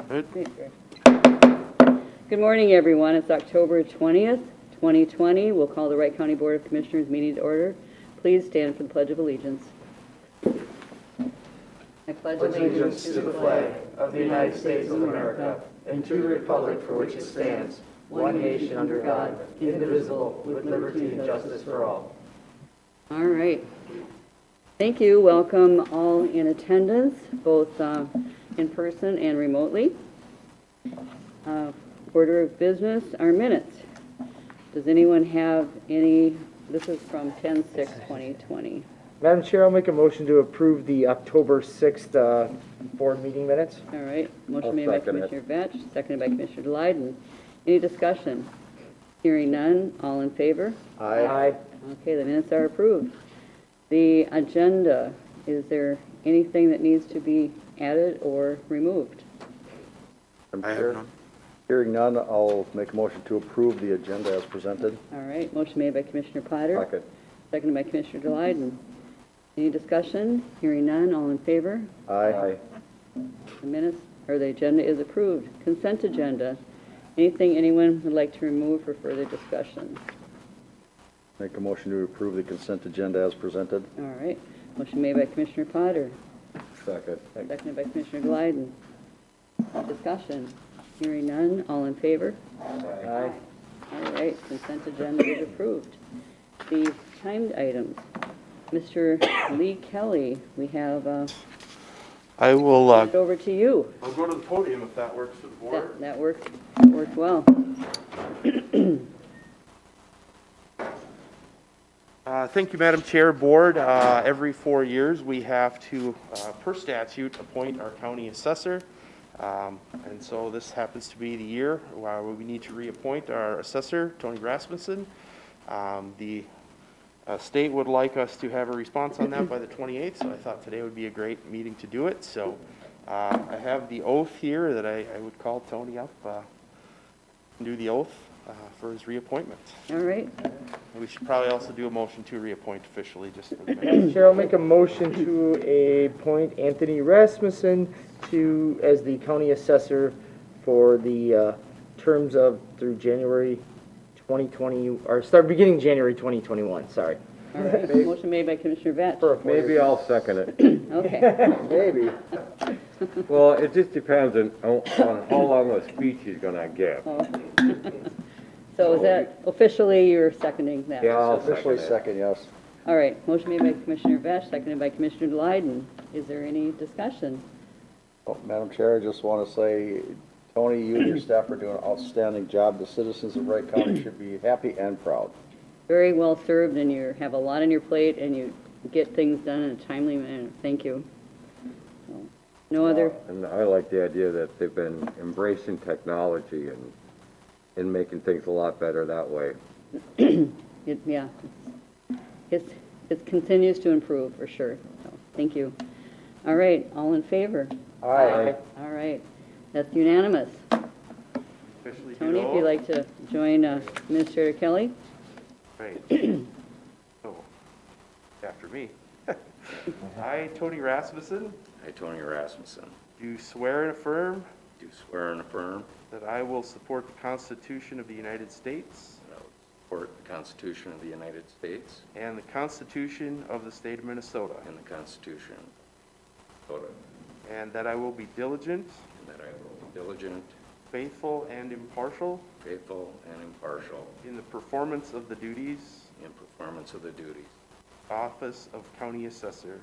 Good morning, everyone. It's October 20th, 2020. We'll call the Wright County Board of Commissioners meeting to order. Please stand for the Pledge of Allegiance. I pledge allegiance to the flag of the United States of America and to the republic for which it stands, one nation under God, indivisible, with liberty and justice for all. All right. Thank you. Welcome all in attendance, both in person and remotely. Order of business, our minutes. Does anyone have any? This is from 10/6/2020. Madam Chair, I'll make a motion to approve the October 6th board meeting minutes. All right. Motion made by Commissioner Vetch, seconded by Commissioner Delyden. Any discussion? Hearing none. All in favor? Aye. Okay, the minutes are approved. The agenda, is there anything that needs to be added or removed? I have none. Hearing none, I'll make a motion to approve the agenda as presented. All right. Motion made by Commissioner Potter. Second. Seconded by Commissioner Delyden. Any discussion? Hearing none. All in favor? Aye. The minutes, or the agenda is approved. Consent agenda. Anything anyone would like to remove for further discussion? Make a motion to approve the consent agenda as presented. All right. Motion made by Commissioner Potter. Second. Seconded by Commissioner Delyden. Discussion. Hearing none. All in favor? Aye. All right. Consent agenda is approved. The timed items. Mr. Lee Kelly, we have I will it over to you. I'll go to the podium if that works for the board. That worked well. Thank you, Madam Chair. Board, every 4 years we have to, per statute, appoint our county assessor. And so this happens to be the year where we need to reappoint our assessor, Tony Rasmussen. The state would like us to have a response on that by the 28th, so I thought today would be a great meeting to do it. So I have the oath here that I would call Tony up and do the oath for his reappointment. All right. We should probably also do a motion to reappoint officially, just for the minute. Madam Chair, I'll make a motion to appoint Anthony Rasmussen as the county assessor for the terms of through January 2020, or start beginning January 2021, sorry. All right. Motion made by Commissioner Vetch. Maybe I'll second it. Okay. Maybe. Well, it just depends on how long a speech he's gonna give. Oh. So is that officially you're seconding that? Yeah, I'll Officially second it. second, yes. All right. Motion made by Commissioner Vetch, seconded by Commissioner Delyden. Is there any discussion? Oh, Madam Chair, I just want to say, Tony, you and your staff are doing an outstanding job. The citizens of Wright County should be happy and proud. Very well served, and you have a lot on your plate, and you get things done in a timely manner. Thank you. So, no other? And I like the idea that they've been embracing technology and making things a lot better that way. Yeah. It continues to improve, for sure. So, thank you. All right. All in favor? Aye. All right. That's unanimous. Officially do Tony, the if you'd oath. like to join Administrator Kelly. Great. So, after me. I, Tony Rasmussen, I, Tony Rasmussen, do swear and affirm do swear and affirm that I will support the Constitution of the United States that I will support the Constitution of the United States and the Constitution of the State of Minnesota, and the Constitution of Minnesota, and that I will be diligent, and that I will be diligent, faithful, and impartial faithful, and impartial in the performance of the duties in performance of the duties Office of County Assessor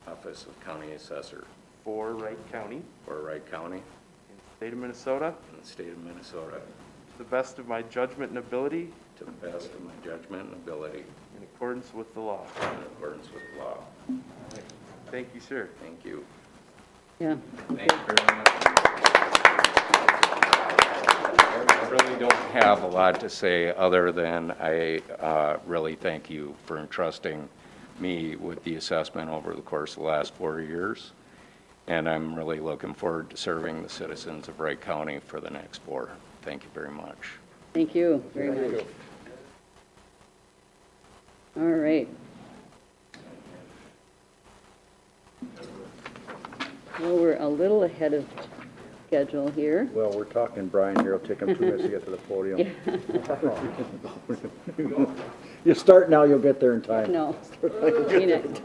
of Office of County Assessor for Wright County for Wright County in the State of Minnesota in the State of Minnesota to the best of my judgment and ability to the best of my judgment and ability in accordance with the law. in accordance with the law. Thank you, sir. Thank you. Yeah. Thank you very much. I really don't have a lot to say other than I really thank you for entrusting me with the assessment over the course of the last 4 years. And I'm really looking forward to serving the citizens of Wright County for the next 4. Thank you very much. Thank you very much. All right. Well, we're a little ahead of schedule here. Well, we're talking Brian here, it'll take him 2 minutes to get to the podium. You start now, you'll get there in time. No. Mean it.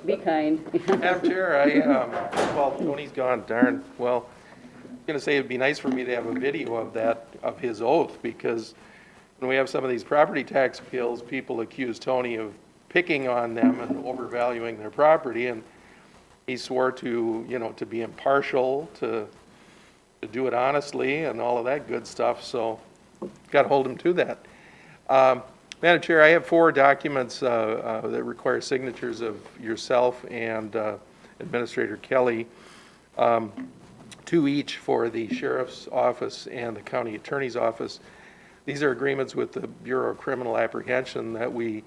Be kind. Madam Chair, well, Tony's gone, darn, well, I'm gonna say it'd be nice for me to have a video of that, of his oath, because when we have some of these property tax appeals, people accuse Tony of picking on them and overvaluing their property, and he swore to, to be impartial, to do it honestly, and all of that good stuff, so gotta hold him to that. Madam Chair, I have 4 documents that require signatures of yourself and Administrator Kelly, 2 each for the Sheriff's Office and the County Attorney's Office. These are agreements with the Bureau of Criminal Apprehension that we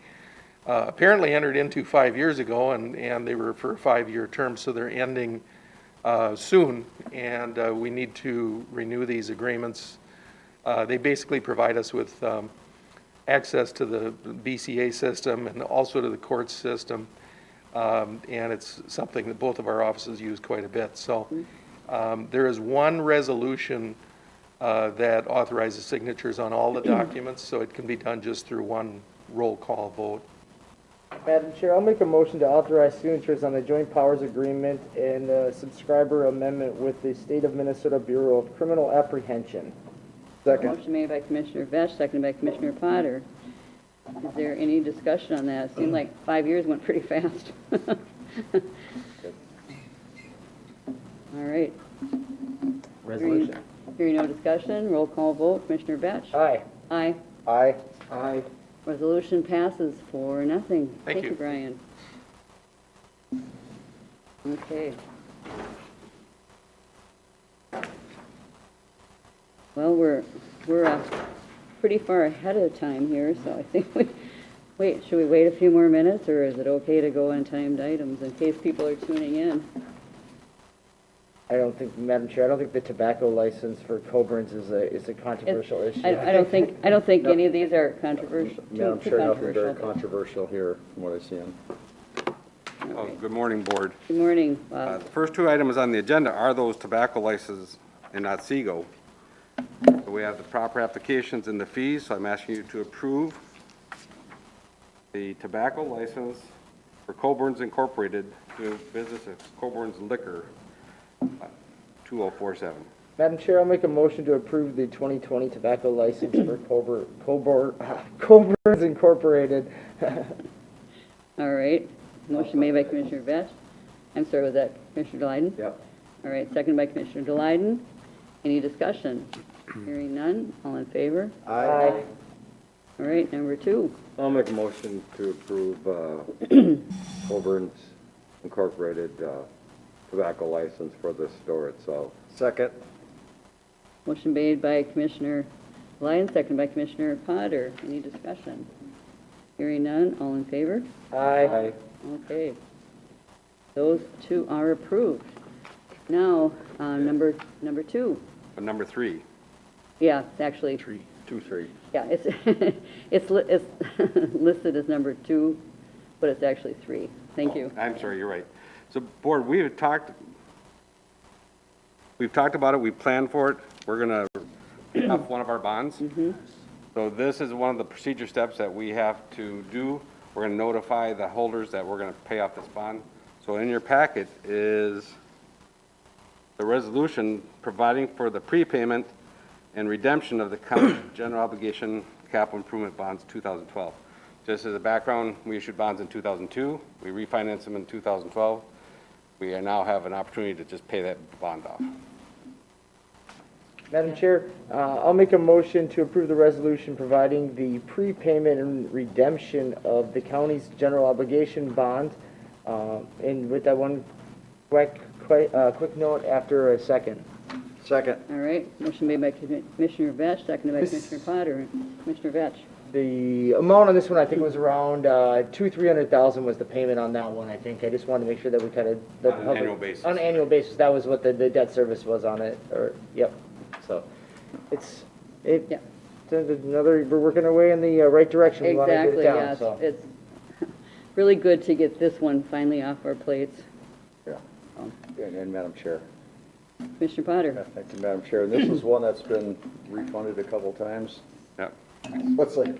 apparently entered into 5 years ago, and they were for a 5-year term, so they're ending soon, and we need to renew these agreements. They basically provide us with access to the BCA system and also to the court system, and it's something that both of our offices use quite a bit. So there is one resolution that authorizes signatures on all the documents, so it can be done just through one roll call vote. Madam Chair, I'll make a motion to authorize signatures on the joint powers agreement and subscriber amendment with the State of Minnesota Bureau of Criminal Apprehension. Second. Motion made by Commissioner Vesh, seconded by Commissioner Potter. Is there any discussion on that? It seemed like 5 years went pretty fast. All right. Resolution. Hearing no discussion, roll call vote. Commissioner Vetch? Aye. Aye. Aye. Aye. Resolution passes 4-0. Thank you. Brian. Okay. Well, we're pretty far ahead of time here, so I think should we wait a few more minutes, or is it okay to go on timed items in case people are tuning in? Madam Chair, I don't think the tobacco license for Coburn's is a controversial issue. I don't think any of these are controversial. Madam too Chair, nothing very controversial. controversial here from what I see. Oh, good morning, Board. Good morning, Bob. The first 2 items on the agenda are those tobacco licenses in Otsego. So we have the proper applications and the fees, so I'm asking you to approve the tobacco license for Coburn's Incorporated, doing business as Coburn's Liquor, 2047. Madam Chair, I'll make a motion to approve the 2020 tobacco license for Coburn's Incorporated. All right. Motion made by Commissioner Vetch. I'm sorry, was that Commissioner Delyden? Yep. All right, seconded by Commissioner Delyden. Any discussion? Hearing none, all in favor? Aye. All right, number 2. I'll make a motion to approve Coburn's Incorporated tobacco license for the store itself. Second. Motion made by Commissioner Delyden, seconded by Commissioner Potter. Any discussion? Hearing none, all in favor? Aye. Okay. Those 2 are approved. Now, number 2. But number 3, Yeah, it's actually, 2, 3. yeah, it's listed as number 2, but it's actually 3. Thank you. I'm sorry, you're right. So, Board, we've talked about it, we planned for it. We're going to have one of our bonds. So this is one of the procedure steps that we have to do. We're going to notify the holders that we're going to pay off this bond. So in your packet is the resolution providing for the prepayment and redemption of the county general obligation capital improvement bonds 2012. Just as a background, we issued bonds in 2002. We refinanced them in 2012. We now have an opportunity to just pay that bond off. Madam Chair, I'll make a motion to approve the resolution providing the prepayment and redemption of the county's general obligation bond. And with that one quick note after a second. Second. All right, motion made by Commissioner Vetch, seconded by Commissioner Potter. Commissioner Vetch. The amount on this one, I think, was around $300,000 was the payment on that one, I think. I just wanted to make sure that we kind of... On an annual basis. On an annual basis, that was what the debt service was on it, or, yep. So, Yeah. we're working our way in the right direction. We want to get it Exactly, down, yes. so. It's really good to get this one finally off our plates. Yeah. And Madam Chair, Commissioner Potter? Yeah, thank you, Madam Chair. This is one that's been refunded a couple times. Yep. So it's like,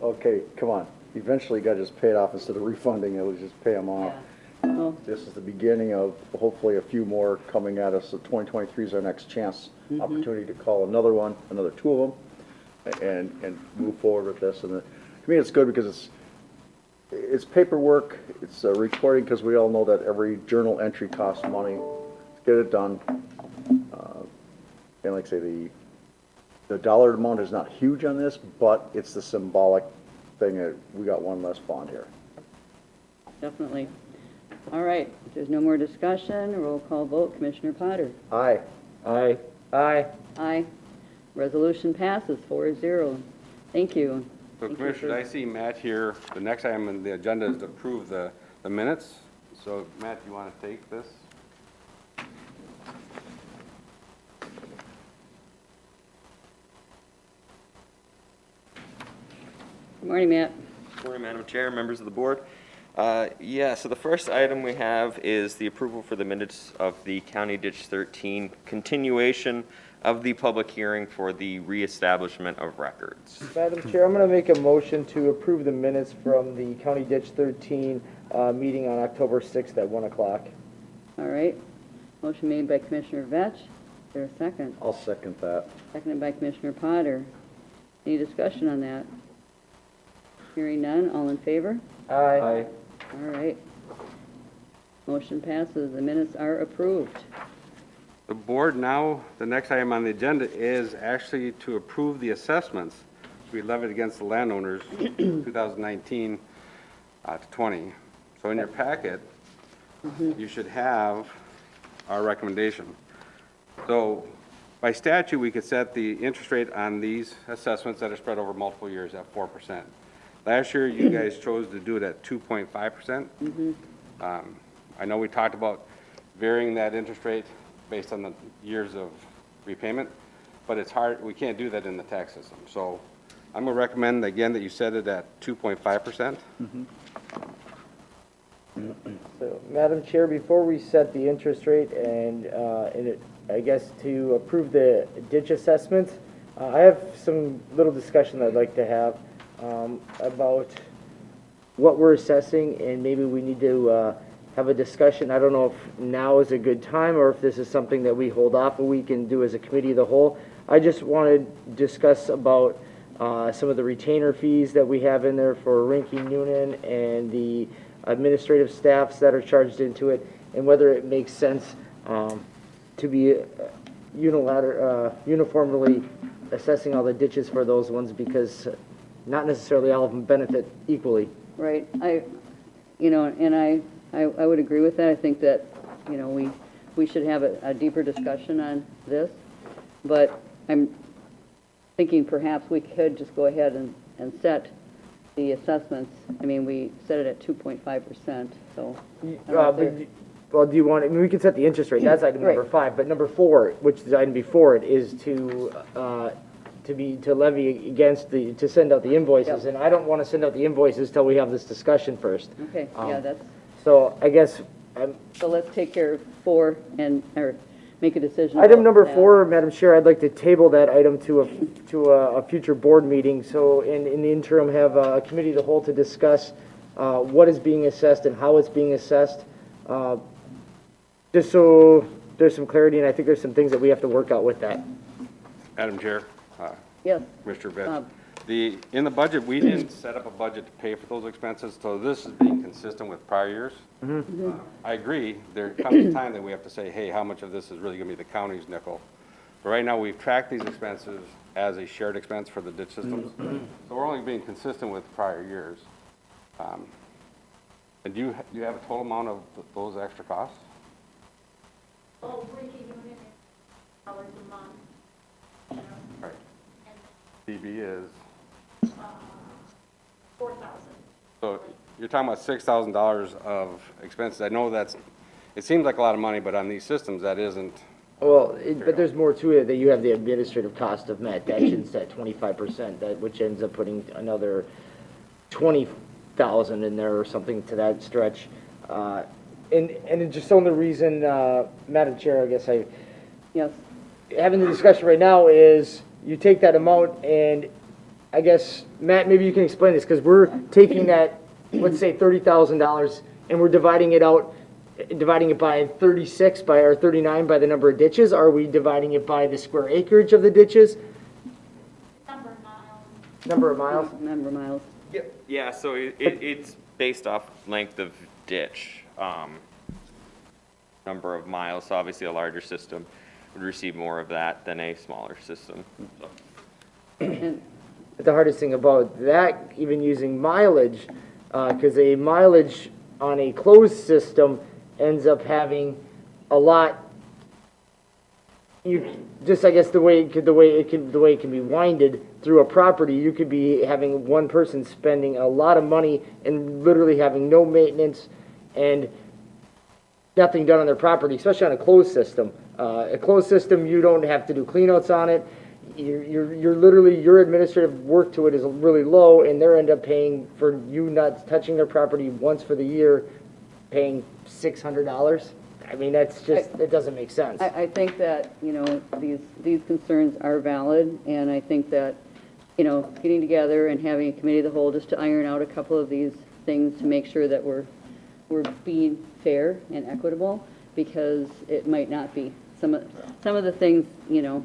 okay, come on. Eventually you gotta just pay it off instead of refunding it, just pay them off. Well, This is the beginning of hopefully a few more coming at us. So 2023 is our next chance, opportunity to call another one, another two of them, and move forward with this. And to me, it's good because it's paperwork, it's recording, because we all know that every journal entry costs money. Let's get it done. And like I say, the dollar amount is not huge on this, but it's the symbolic thing that we got one less bond here. definitely. All right, if there's no more discussion, roll call vote, Commissioner Potter? Aye. Aye. Aye. Aye. Resolution passes 4-0. Thank you. So Thank you Commissioners, for- I see Matt here. The next item on the agenda is to approve the minutes. So Matt, you want to take this? Good morning, Matt. Good morning, Madam Chair, members of the board. So the first item we have is the approval for the minutes of the County Ditch 13 continuation of the public hearing for the reestablishment of records. Madam Chair, I'm going to make a motion to approve the minutes from the County Ditch 13 meeting on October 6th at 1 o'clock. All right. Motion made by Commissioner Vetch. Is there a second? I'll second that. Seconded by Commissioner Potter. Any discussion on that? Hearing none, all in favor? Aye. All right. Motion passes. The minutes are approved. The board now, the next item on the agenda is actually to approve the assessments to be levied against the landowners 2019 to 20. So in your packet, you should have our recommendation. So by statute, we could set the interest rate on these assessments that are spread over multiple years at 4%. Last year, you guys chose to do it at 2.5%. I know we talked about varying that interest rate based on the years of repayment, but it's hard, we can't do that in the tax system. So I'm gonna recommend again that you set it at 2.5%. So, Madam Chair, before we set the interest rate I guess to approve the ditch assessment, I have some little discussion I'd like to have about what we're assessing, and maybe we need to have a discussion. I don't know if now is a good time or if this is something that we hold off a week and do as a committee of the whole. I just want to discuss about some of the retainer fees that we have in there for Rinky Noonan and the administrative staffs that are charged into it, and whether it makes sense to be uniformly assessing all the ditches for those ones, because not necessarily all of them benefit equally. Right. I would agree with that. I think that, we should have a deeper discussion on this. But I'm thinking perhaps we could just go ahead and set the assessments. I mean, we set it at 2.5%, so. Well, do you want, we can set the interest rate, that's item number Right. 5, but number 4, which is the item before it, is to levy against to send out the invoices, Yep. and I don't want to send out the invoices till we have this discussion first. Okay, yeah, that's, So I guess, so let's take care of 4 or make a decision. item about number that. 4, Madam Chair, I'd like to table that item to a future board meeting, so in the interim, have a committee of the whole to discuss what is being assessed and how it's being assessed, just so there's some clarity, and I think there's some things that we have to work out with that. Madam Chair, Yes, Mr. Vetch, Bob. in the budget, we didn't set up a budget to pay for those expenses, so this is being consistent with prior years. I agree, there comes a time that we have to say, hey, how much of this is really gonna be the county's nickel? But right now, we've tracked these expenses as a shared expense for the ditch systems, so we're only being consistent with prior years. And do you have a total amount of those extra costs? Oh, Ricky Noonan is $1 a month, Right. DB is, 4,000. so you're talking about $6,000 of expenses. I know it seems like a lot of money, but on these systems, that isn't. Well, but there's more to it, that you have the administrative cost of Matt Dexion's at 25%, which ends up putting another 20,000 in there or something to that stretch. And it's just the only reason, Madam Chair, I guess Yes, having the discussion right now is you take that amount and I guess, Matt, maybe you can explain this, because we're taking that, let's say $30,000 and we're dividing it by 36 by, or 39 by the number of ditches. Are we dividing it by the square acreage of the ditches? Number of miles. Number of miles? member miles. Yeah, so it's based off length of ditch, number of miles, so obviously a larger system would receive more of that than a smaller system. So. And But the hardest thing about that, even using mileage, because a mileage on a closed system ends up having a lot. You just, I guess, the way it can be winded through a property, you could be having one person spending a lot of money and literally having no maintenance and nothing done on their property, especially on a closed system. A closed system, you don't have to do cleanouts on it. You're literally, your administrative work to it is really low, and they end up paying for you not touching their property once for the year, paying $600. I mean, that's just, it doesn't make sense. I think that, you know, these concerns are valid, and I think that, you know, getting together and having a committee of the whole just to iron out a couple of these things to make sure that we're being fair and equitable, because it might not be. Some of the things, you know,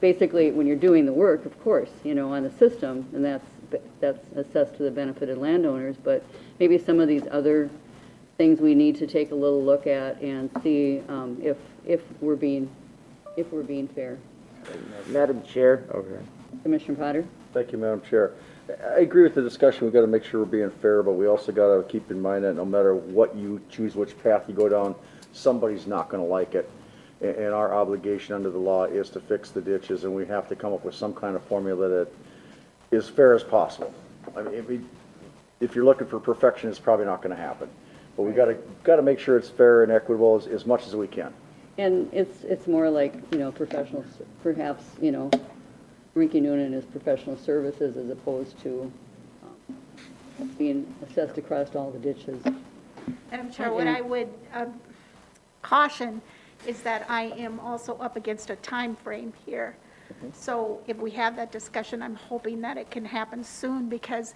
basically, when you're doing the work, of course, you know, on the system, and that's assessed to the benefit of landowners, but maybe some of these other things we need to take a little look at and see if we're being fair. Madam Chair. Okay. Commissioner Potter? Thank you, Madam Chair. I agree with the discussion. We've got to make sure we're being fair, but we also got to keep in mind that no matter what you choose, which path you go down, somebody's not going to like it. And our obligation under the law is to fix the ditches, and we have to come up with some kind of formula that is fair as possible. I mean, if you're looking for perfection, it's probably not going to happen. But we got to make sure it's fair and equitable as much as we can. And it's more like, you know, professional, perhaps, you know, Rinky Noonan is professional services as opposed to being assessed across all the ditches. Madam Chair, what I would caution is that I am also up against a time frame here. So if we have that discussion, I'm hoping that it can happen soon, because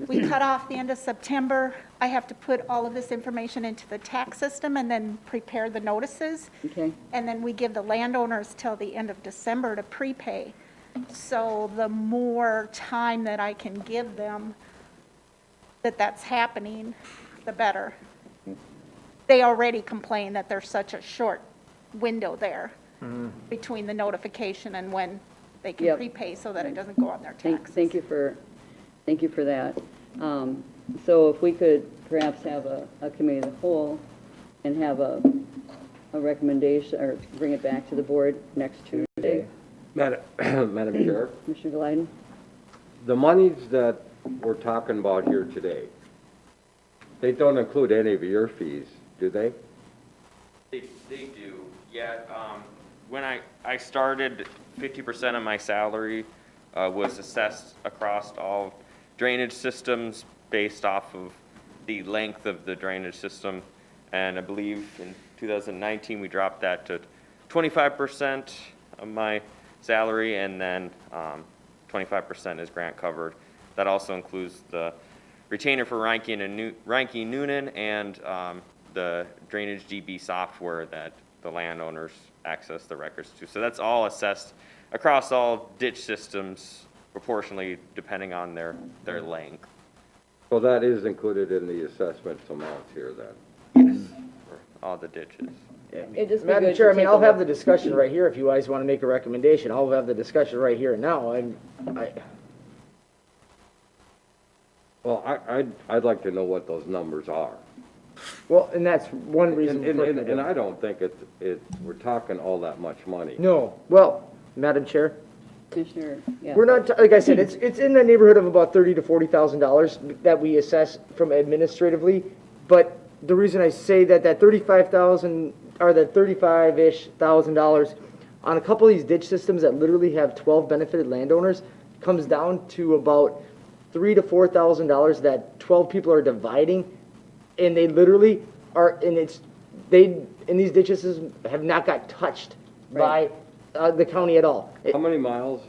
we cut off the end of September. I have to put all of this information into the tax system and then prepare the notices. Okay. And then we give the landowners till the end of December to prepay. So the more time that I can give them that's happening, the better. They already complain that there's such a short window there between the notification and when they can Yep. prepay, so that it doesn't go on their taxes. Thank you for that. So if we could perhaps have a committee of the whole and have a recommendation, or bring it back to the board next Tuesday. Madam Chair, Commissioner Glyden? the monies that we're talking about here today, they don't include any of your fees, do they? They do, yeah. When I started, 50% of my salary was assessed across all drainage systems based off of the length of the drainage system. And I believe in 2019, we dropped that to 25% of my salary, and then 25% is grant covered. That also includes the retainer for Reinke Noonan and the drainage DB software that the landowners access the records to. So that's all assessed across all ditch systems proportionally depending on their length. So that is included in the assessment amounts here then? Yes, for all the ditches. It'd just be Madam good Chair, to I mean, take a I'll have look. the discussion right here if you guys want to make a recommendation. I'll have the discussion right here and now. Well, I'd like to know what those numbers are. Well, and that's one reason. And I don't think we're talking all that much money. No, well, Madam Chair, Commissioner, yeah. we're not, like I said, it's in the neighborhood of about $30,000 to $40,000 that we assess from administratively. But the reason I say that 35,000, or that $35-ish thousand on a couple of these ditch systems that literally have 12 benefited landowners comes down to about $3,000 to $4,000 that 12 people are dividing, and they literally are, and these ditches have not got touched by, the county at all. How many miles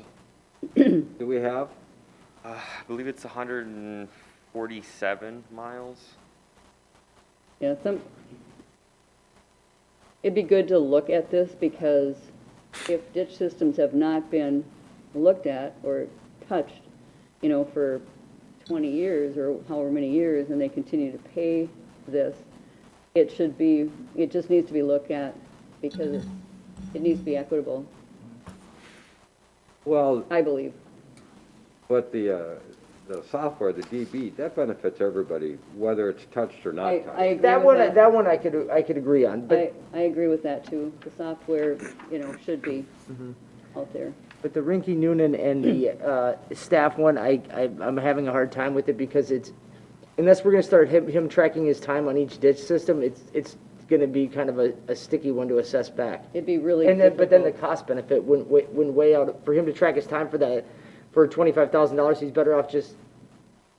do we have? I believe it's 147 miles. Yeah, it'd be good to look at this, because if ditch systems have not been looked at or touched, for 20 years or however many years, and they continue to pay this, it just needs to be looked at, because it needs to be equitable, Well, I believe. but the software, the DB, that benefits everybody, whether it's touched or not I touched. agree That with one, that one I could agree on, but. I agree with that too. The software, should be out there. But the Rinky Noonan and the staff one, I'm having a hard time with it, because unless we're gonna start him tracking his time on each ditch system, it's gonna be kind of a sticky one to assess back. It'd be really And then, but then the difficult. cost benefit wouldn't weigh out, for him to track his time for $25,000, he's better off just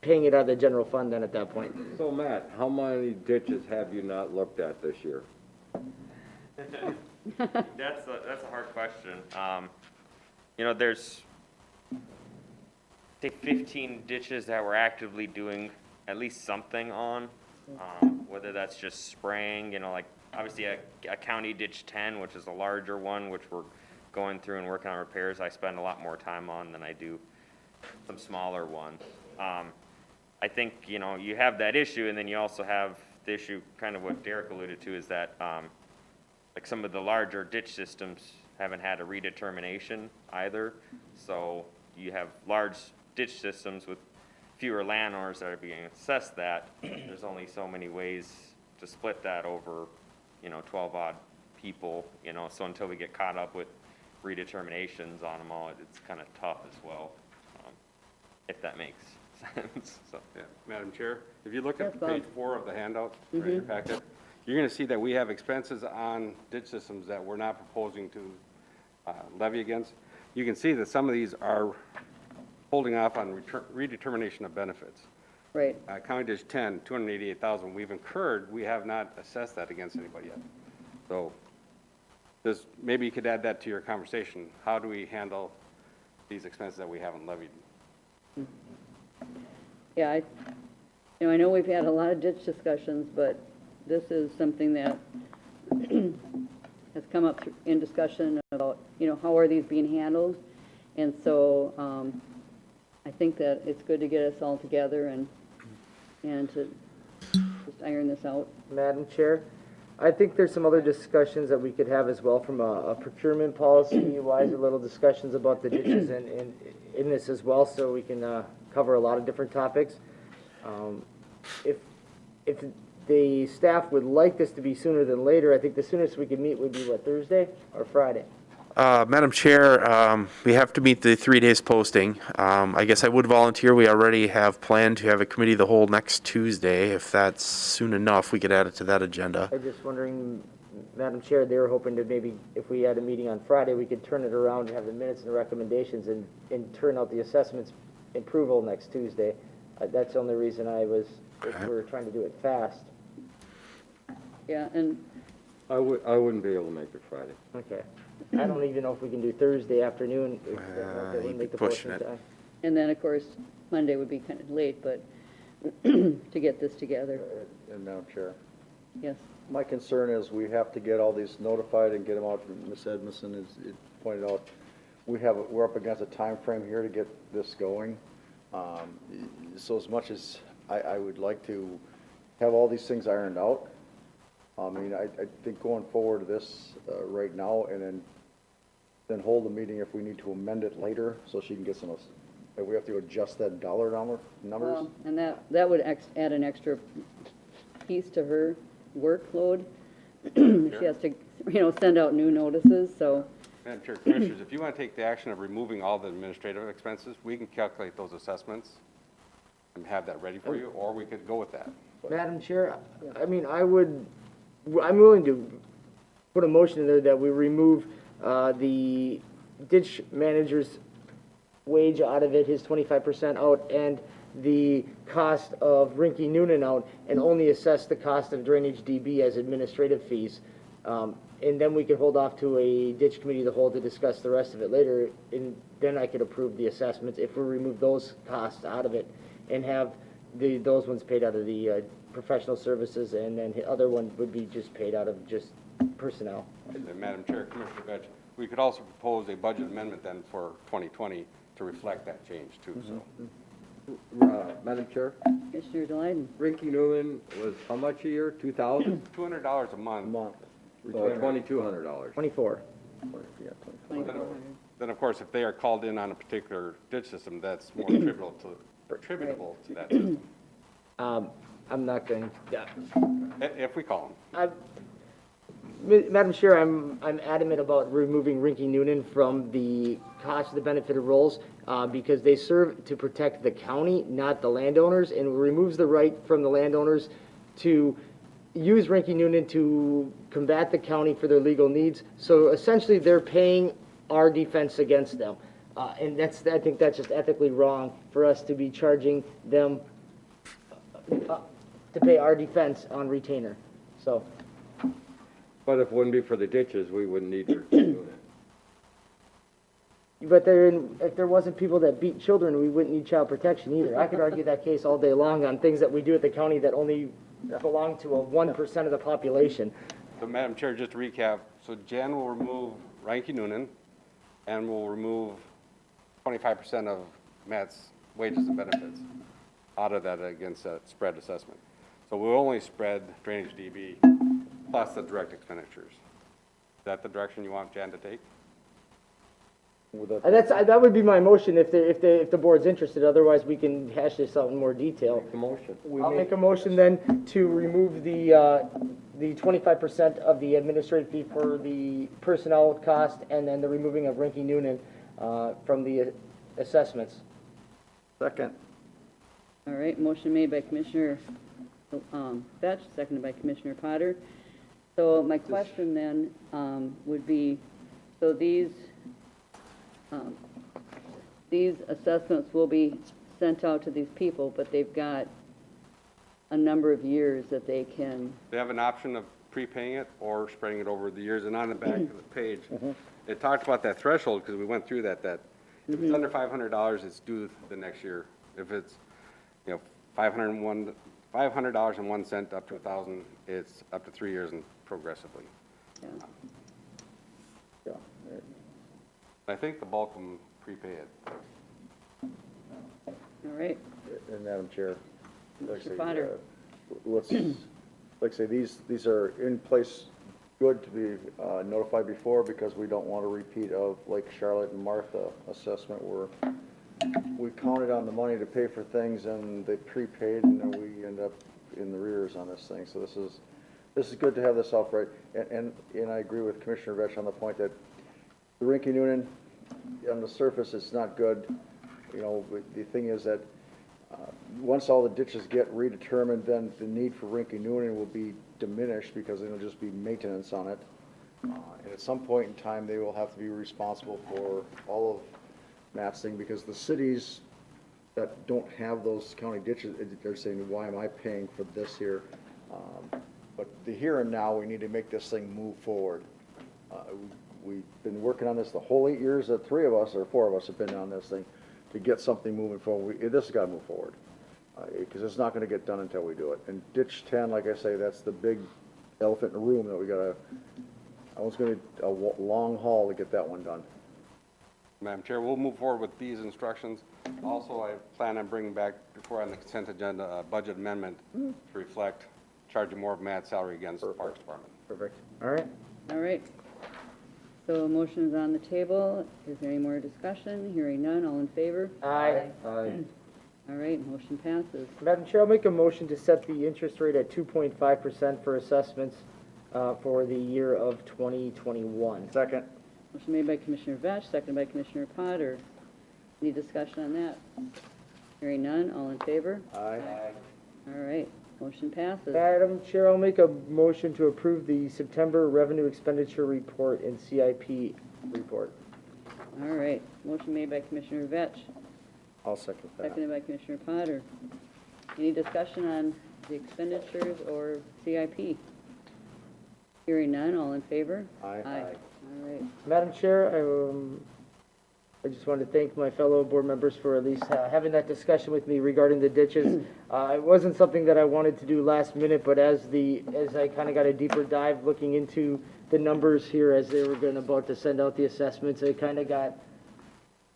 paying it out of the general fund then at that point. So Matt, how many ditches have you not looked at this year? That's a hard question. There's, say, 15 ditches that we're actively doing at least something on, whether that's just spraying, like, obviously a county ditch 10, which is a larger one, which we're going through and working on repairs, I spend a lot more time on than I do some smaller ones. I think, you have that issue, and then you also have the issue, kind of what Derek alluded to, is that, like, some of the larger ditch systems haven't had a redetermination either. So you have large ditch systems with fewer landowners that are being assessed that. There's only so many ways to split that over, 12 odd people, so until we get caught up with redeterminations on them all, it's kind of tough as well, if that makes sense. So. Yeah, Madam Chair, if you look at Yes, Bob. page 4 of the handout, right in your packet, you're gonna see that we have expenses on ditch systems that we're not proposing to levy against. You can see that some of these are holding off on redetermination of benefits. Right. County Dish 10, 288,000, we've incurred, we have not assessed that against anybody yet. So, maybe you could add that to your conversation. How do we handle these expenses that we haven't levied? Yeah, I know we've had a lot of ditch discussions, but this is something that has come up in discussion about, how are these being handled? And so, I think that it's good to get us all together and to just iron this out. Madam Chair, I think there's some other discussions that we could have as well from a procurement policy wise, a little discussions about the ditches in this as well, so we can cover a lot of different topics. If the staff would like this to be sooner than later, I think the soonest we could meet would be, what, Thursday or Friday? Madam Chair, we have to meet the 3 days posting. I guess I would volunteer. We already have planned to have a committee of the whole next Tuesday. If that's soon enough, we could add it to that agenda. I'm just wondering, Madam Chair, they were hoping to maybe, if we had a meeting on Friday, we could turn it around and have the minutes and the recommendations and turn out the assessments approval next Tuesday. That's the only reason if we were trying to do it fast. Yeah, and I wouldn't be able to make it Friday. Okay. I don't even know if we can do Thursday afternoon. If that wouldn't you'd make be the pushing posting it. time. And then, of course, Monday would be kind of late, but to get this together, And Madam Chair, yes. my concern is we have to get all these notified and get them out. Ms. Edmondson has pointed out, we're up against a time frame here to get this going. So as much as I would like to have all these things ironed out, I mean, I think going forward this right now, and then hold the meeting if we need to amend it later, so she can get some, if we have to adjust that dollar numbers. Well, and that would add an extra piece to her workload. She has to, send out new notices, so, Madam Chair, Commissioners, if you want to take the action of removing all the administrative expenses, we can calculate those assessments and have that ready for you, or we could go with that. Madam Chair, I mean, I'm willing to put a motion in there that we remove the ditch manager's wage out of it, his 25% out, and the cost of Rinky Noonan out, and only assess the cost of drainage DB as administrative fees And then we could hold off to a ditch committee of the whole to discuss the rest of it later, and then I could approve the assessments if we remove those costs out of it and have those ones paid out of the professional services, and then the other one would be just paid out of just personnel. And Madam Chair, Commissioner Vetch, we could also propose a budget amendment then for 2020 to reflect that change too, so. Madam Chair, Commissioner Delighten. Rinky Newman was how much a year? 2,000? $200 a month. Month. Or $2,200? 24. Yeah, 2400. Then, of course, if they are called in on a particular ditch system, that's more attributable to that system, I'm not going, yeah. if we call them. Madam Chair, I'm adamant about removing Rinky Noonan from the cost of the benefited roles, because they serve to protect the county, not the landowners, and removes the right from the landowners to use Rinky Noonan to combat the county for their legal needs. So essentially, they're paying our defense against them. And I think that's just ethically wrong for us to be charging them to pay our defense on retainer. So, But if it wouldn't be for the ditches, we wouldn't need Rinky Newman. but if there wasn't people that beat children, we wouldn't need child protection either. I could argue that case all day long on things that we do at the county that only belong to a 1% of the population. So, Madam Chair, just to recap, so Jan will remove Ranky Noonan, and will remove 25% of Matt's wages and benefits out of that against that spread assessment. So we'll only spread drainage DB plus the direct expenditures. Is that the direction you want Jan to take? That would be my motion if the board's interested. Otherwise, we can hash this out in more detail. The motion. I'll make a motion then to remove the 25% of the administrative fee for the personnel cost, and then the removing of Rinky Noonan from the assessments. Second. All right, motion made by Commissioner Vetch, seconded by Commissioner Potter. So my question then would be, so these assessments will be sent out to these people, but they've got a number of years that they can, They have an option of prepaying it or spreading it over the years, and on the back of the page, it talked about that threshold, because we went through that if it's under $500, it's due the next year. If it's, $500.01 up to $1,000, it's up to 3 years and progressively. yeah. Yeah. I think the bulk of them prepay it. All right, And Madam Chair, like I Mr. say, Potter. let's, like I say, these are in place, good to be notified before, because we don't want a repeat of Lake Charlotte and Martha assessment where we counted on the money to pay for things and they prepaid, and then we end up in the rears on this thing. So this is good to have this upright. And I agree with Commissioner Vetch on the point that the Rinky Noonan, on the surface, it's not good. The thing is that once all the ditches get redetermined, then the need for Rinky Noonan will be diminished, because it'll just be maintenance on it. And at some point in time, they will have to be responsible for all of Matt's thing, because the cities that don't have those county ditches, they're saying, why am I paying for this here? But the here and now, we need to make this thing move forward. We've been working on this the whole 8 years that 4 of us have been on this thing to get something moving forward. This has got to move forward, because it's not going to get done until we do it. And ditch 10, like I say, that's the big elephant in the room that we got to, I was going to, a long haul to get that one done. Madam Chair, we'll move forward with these instructions. Also, I plan on bringing back, before on the consent agenda, a budget amendment to reflect charging more of Matt's salary against the Parks Department. Perfect. All right. All right. So a motion is on the table. Is there any more discussion? Hearing none, all in favor? Aye. Aye. All right, motion passes. Madam Chair, I'll make a motion to set the interest rate at 2.5% for assessments for the year of 2021. Second. Motion made by Commissioner Vetch, seconded by Commissioner Potter. Any discussion on that? Hearing none, all in favor? Aye. All right, motion passes. Madam Chair, I'll make a motion to approve the September revenue expenditure report and CIP report. All right, motion made by Commissioner Vetch, I'll second that. seconded by Commissioner Potter. Any discussion on the expenditures or CIP? Hearing none, all in favor? Aye. Aye. All right. Madam Chair, I just want to thank my fellow board members for at least having that discussion with me regarding the ditches. It wasn't something that I wanted to do last minute, but as I kind of got a deeper dive looking into the numbers here as they were about to send out the assessments, I kind of got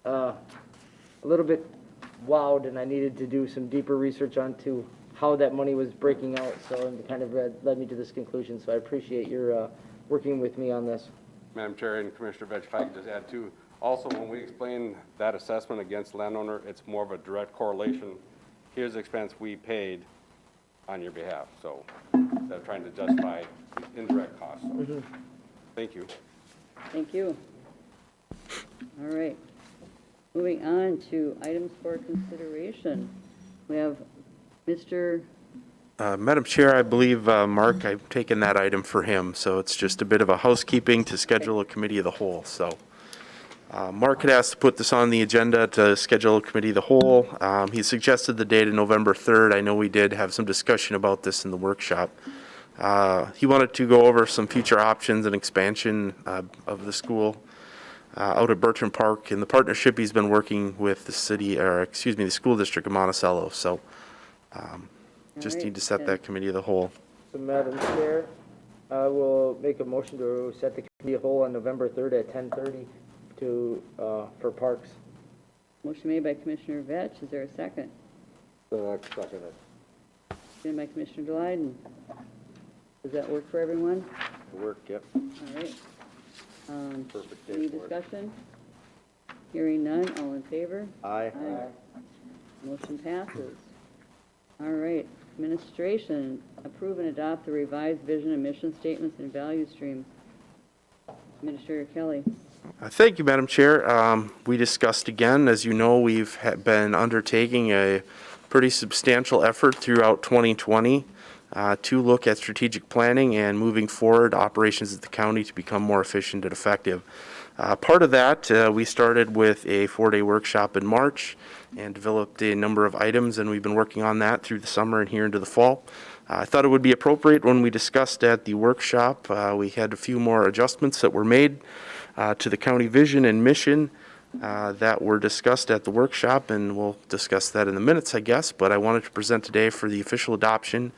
a little bit wowed, and I needed to do some deeper research onto how that money was breaking out, so it kind of led me to this conclusion. So I appreciate your working with me on this. Madam Chair and Commissioner Vetch, if I could just add too, also, when we explain that assessment against landowner, it's more of a direct correlation. Here's the expense we paid on your behalf, so instead of trying to justify indirect costs. So, thank you. Thank you. All right. Moving on to items for consideration. We have Mr. Madam Chair, I believe, Mark, I've taken that item for him, so it's just a bit of a housekeeping to schedule a committee of the whole, so. Mark had asked to put this on the agenda to schedule a committee of the whole. He suggested the date of November 3rd. I know we did have some discussion about this in the workshop. He wanted to go over some future options and expansion of the school out at Bertrand Park. In the partnership, he's been working with the the school district of Monticello. So just right, need to set then. that committee of the whole. So, Madam Chair, I will make a motion to set the committee of whole on November 3rd at 10:30 for parks. Motion made by Commissioner Vetch. Is there a second? So I second it. Seconded by Commissioner Delyden. Does that work for everyone? Work, yep. All right. Perfect day Any for it. discussion? Hearing none, all in favor? Aye. Motion passes. All right, administration, approve and adopt the revised vision and mission statements and value streams. Administrator Kelly. Thank you, Madam Chair. We discussed again, as you know, we've been undertaking a pretty substantial effort throughout 2020 to look at strategic planning and moving forward operations at the county to become more efficient and effective. Part of that, we started with a 4-day workshop in March and developed a number of items, and we've been working on that through the summer and here into the fall. I thought it would be appropriate when we discussed at the workshop, we had a few more adjustments that were made to the county vision and mission that were discussed at the workshop, and we'll discuss that in the minutes, I guess, but I wanted to present today for the official adoption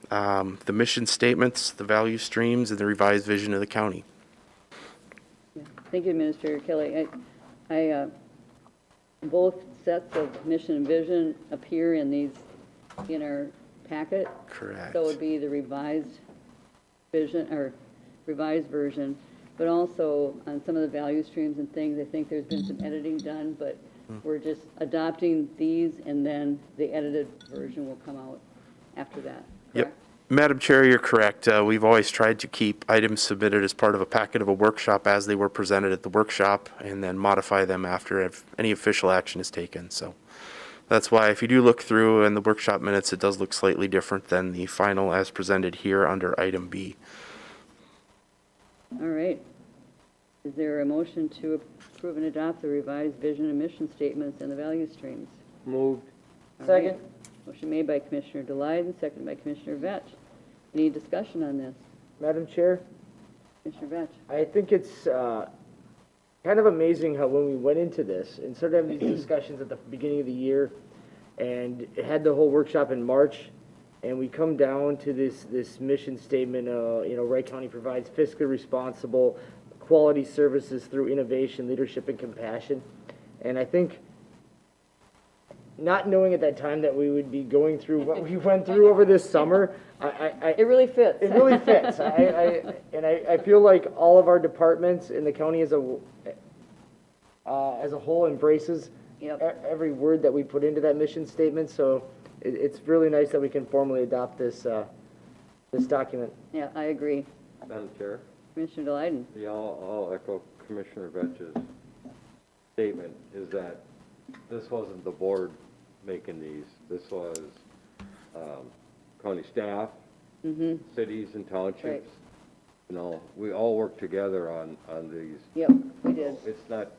the mission statements, the value streams, and the revised vision of the county. Thank you, Administrator Kelly. Both sets of mission and vision appear in our packet. Correct. So it would be the revised vision, or revised version, but also on some of the value streams and things, I think there's been some editing done, but we're just adopting these, and then the edited version will come out after that, Yep. correct? Madam Chair, you're correct. We've always tried to keep items submitted as part of a packet of a workshop as they were presented at the workshop, and then modify them after any official action is taken. So that's why if you do look through in the workshop minutes, it does look slightly different than the final as presented here under item B. All right. Is there a motion to approve and adopt the revised vision and mission statements and the value streams? Moved. All Second. right. Motion made by Commissioner Delyden, seconded by Commissioner Vetch. Any discussion on this? Madam Chair, Commissioner Vetch? I think it's kind of amazing how when we went into this and started having these discussions at the beginning of the year and had the whole workshop in March, and we come down to this mission statement, Wright County provides fiscally responsible quality services through innovation, leadership, and compassion. And I think not knowing at that time that we would be going through what we went through over this summer, It really fits. it really fits. I feel like all of our departments in the county as a whole embraces Yep. every word that we put into that mission statement. So it's really nice that we can formally adopt this document. Yeah, I agree. Madam Chair, Commissioner Delyden? I'll echo Commissioner Vetch's statement, is that this wasn't the board making these. This was county staff, cities and townships. Right. We all work together on these. Yep, we did. It's not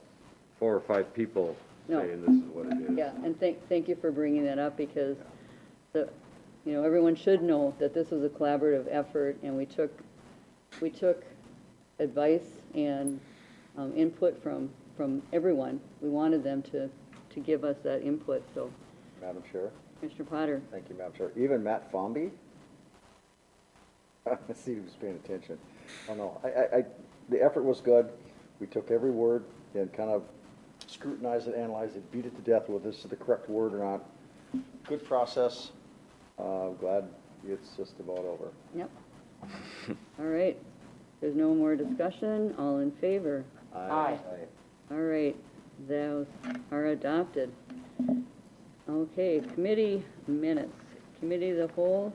4 or 5 people No. saying this is what it is. Yeah, and thank you for bringing that up, because everyone should know that this was a collaborative effort, and we took we took advice and input from everyone. We wanted them to give us that input, so Madam Chair. Commissioner Potter. Thank you, Madam Chair. Even Matt Fomby? Let's see if he was paying attention. Oh, no, the effort was good. We took every word and kind of scrutinized it, analyzed it, beat it to death whether this is the correct word or not. Good process. Glad it's just about over. Yep. All right. There's no more discussion. All in favor? Aye. All right. Those are adopted. Okay, committee minutes. Committee of the whole,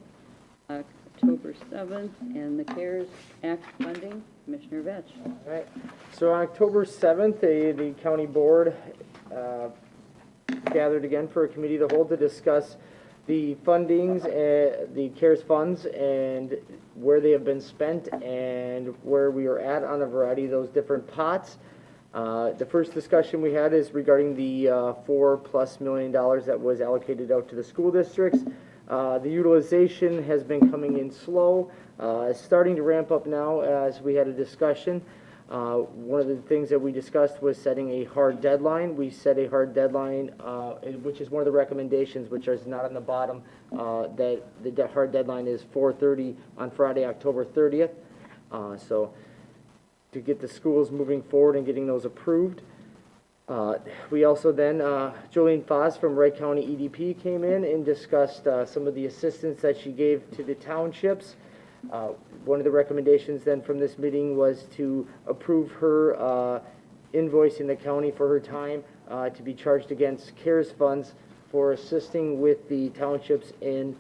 October 7th, and the CARES Act funding, Commissioner Vetch. All right. So on October 7th, the county board gathered again for a committee of the whole to discuss the fundings, the CARES funds, and where they have been spent and where we are at on a variety of those different pots. The first discussion we had is regarding the $4+ million that was allocated out to the school districts. The utilization has been coming in slow. It's starting to ramp up now as we had a discussion. One of the things that we discussed was setting a hard deadline. We set a hard deadline, which is one of the recommendations, which is not on the bottom, that the hard deadline is 4:30 on Friday, October 30th. So to get the schools moving forward and getting those approved. We also then, Jolene Foss from Wright County EDP came in and discussed some of the assistance that she gave to the townships. One of the recommendations then from this meeting was to approve her invoicing the county for her time to be charged against CARES funds for assisting with the townships in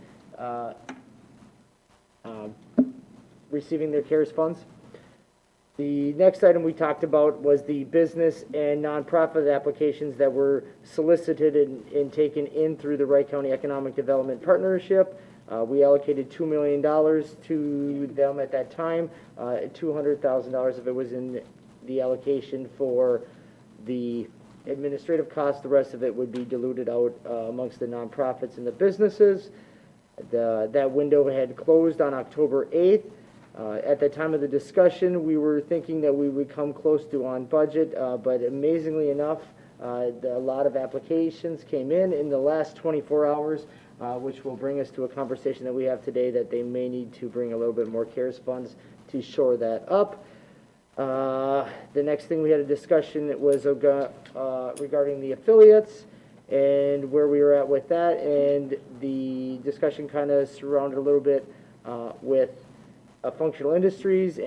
receiving their CARES funds. The next item we talked about was the business and nonprofit applications that were solicited and taken in through the Wright County Economic Development Partnership. We allocated $2 million to them at that time. $200,000 of it was in the allocation for the administrative costs. The rest of it would be diluted out amongst the nonprofits and the businesses. That window had closed on October 8th. At the time of the discussion, we were thinking that we would come close to on budget, but amazingly enough, a lot of applications came in the last 24 hours, which will bring us to a conversation that we have today that they may need to bring a little bit more CARES funds to shore that up. The next thing we had a discussion was regarding the affiliates and where we were at with that, and the discussion kind of surrounded a little bit with functional industries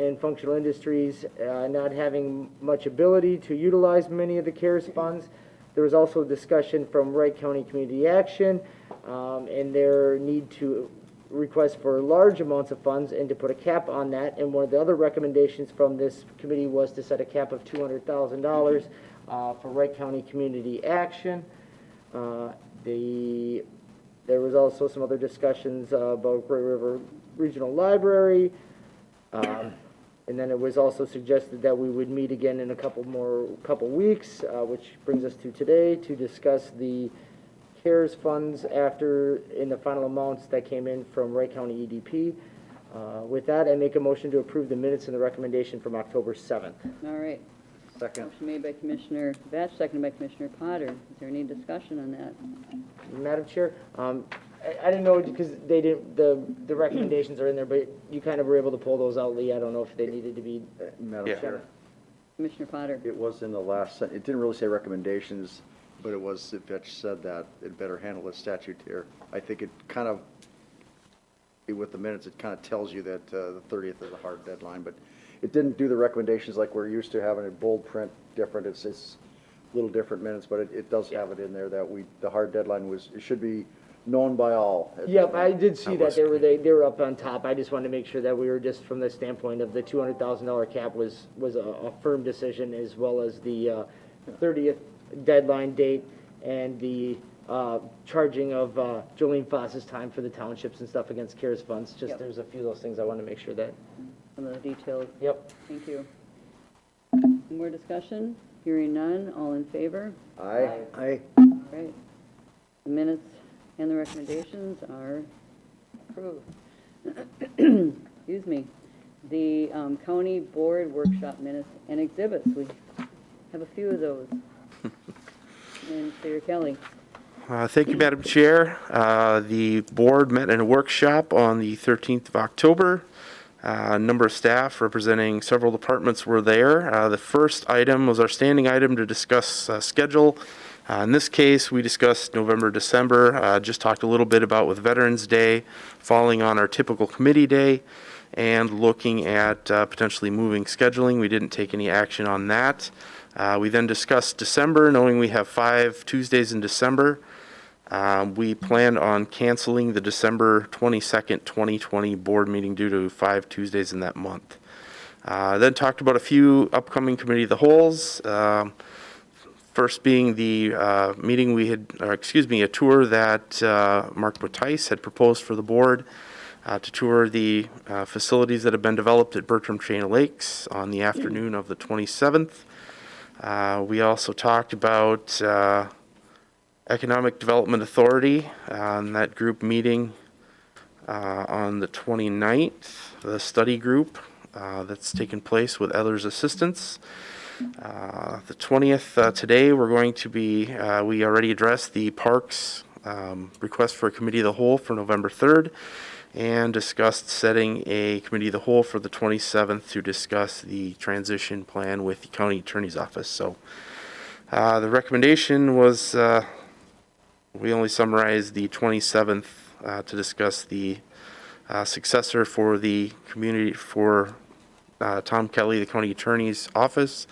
not having much ability to utilize many of the CARES funds. There was also discussion from Wright County Community Action and their need to request for large amounts of funds and to put a cap on that. And one of the other recommendations from this committee was to set a cap of $200,000 for Wright County Community Action. There was also some other discussions about Great River Regional Library. And then it was also suggested that we would meet again in a couple weeks, which brings us to today, to discuss the CARES funds in the final amounts that came in from Wright County EDP. With that, I make a motion to approve the minutes and the recommendation from October 7th. All right. Second. Motion made by Commissioner Vetch, seconded by Commissioner Potter. Is there any discussion on that? Madam Chair, I didn't know because they didn't, the recommendations are in there, but you kind of were able to pull those out, Lee. I don't know if they needed to be. Madam Yeah. Chair, Commissioner Potter? it was in the last sentence. It didn't really say recommendations, but it was, Fitch said that it better handle the statute here. I think it kind of, with the minutes, it kind of tells you that the 30th is a hard deadline, but it didn't do the recommendations like we're used to having a bold print different. It's a little different minutes, but it does have it in there that the hard deadline it should be known by all. Yep, I did see that. They were up on top. I just wanted to make sure that we were just from the standpoint of the $200,000 cap was a firm decision, as well as the 30th deadline date and the charging of Jolene Foss's time for the townships and stuff against CARES funds. Just there's a few of those things I wanted to make sure that. Some of the details. Yep. Thank you. Any more discussion? Hearing none, all in favor? Aye. Aye. All right. The minutes and the recommendations are approved. Excuse me. the county board workshop minutes and exhibits. We have a few of those. And Mr. Kelly. Thank you, Madam Chair. The board met in a workshop on the 13th of October. A number of staff representing several departments were there. The first item was our standing item to discuss schedule. In this case, we discussed November, December, just talked a little bit about with Veterans Day falling on our typical committee day and looking at potentially moving scheduling. We didn't take any action on that. We then discussed December, knowing we have 5 Tuesdays in December. We planned on canceling the December 22nd, 2020 board meeting due to 5 Tuesdays in that month. Then talked about a few upcoming committee of the wholes. First being the meeting we had, or excuse me, a tour that Mark Botice had proposed for the board to tour the facilities that have been developed at Bertram Chain of Lakes on the afternoon of the 27th. We also talked about Economic Development Authority on that group meeting on the 29th, the study group that's taken place with others' assistance. The 20th, today, we're going to be, we already addressed the parks request for a committee of the whole for November 3rd and discussed setting a committee of the whole for the 27th to discuss the transition plan with the county attorney's office. So the recommendation was we only summarized the 27th to discuss the successor for the community for Tom Kelly, the county attorney's office.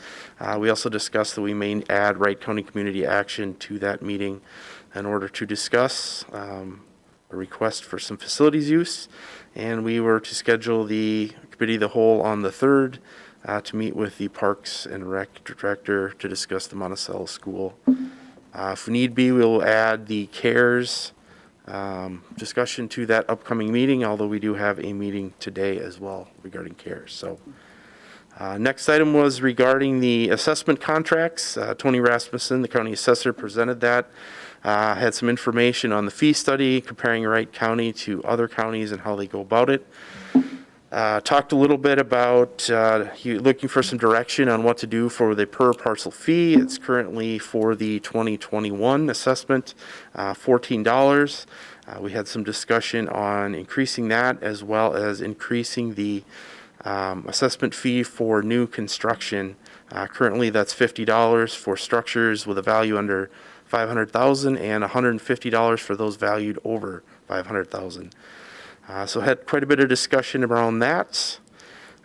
We also discussed that we may add Wright County Community Action to that meeting in order to discuss a request for some facilities use. And we were to schedule the committee of the whole on the 3rd to meet with the Parks and Rec Director to discuss the Monticello School. If need be, we'll add the CARES discussion to that upcoming meeting, although we do have a meeting today as well regarding CARES. So next item was regarding the assessment contracts. Tony Rasmussen, the county assessor, presented that. Had some information on the fee study, comparing Wright County to other counties and how they go about it. Talked a little bit about looking for some direction on what to do for the per parcel fee. It's currently for the 2021 assessment, $14. We had some discussion on increasing that as well as increasing the assessment fee for new construction. Currently that's $50 for structures with a value under $500,000 and $150 for those valued over $500,000. So had quite a bit of discussion around that,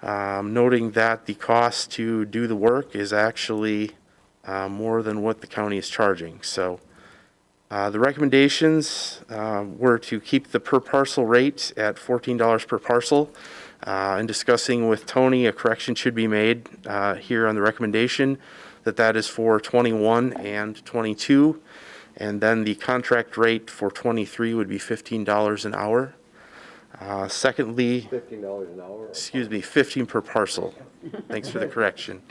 noting that the cost to do the work is actually more than what the county is charging. So the recommendations were to keep the per parcel rate at $14 per parcel. In discussing with Tony, a correction should be made here on the recommendation that is for 21 and 22, and then the contract rate for 23 would be $15 an hour. Secondly, $15 an hour? excuse me, 15 per parcel. Thanks for the correction.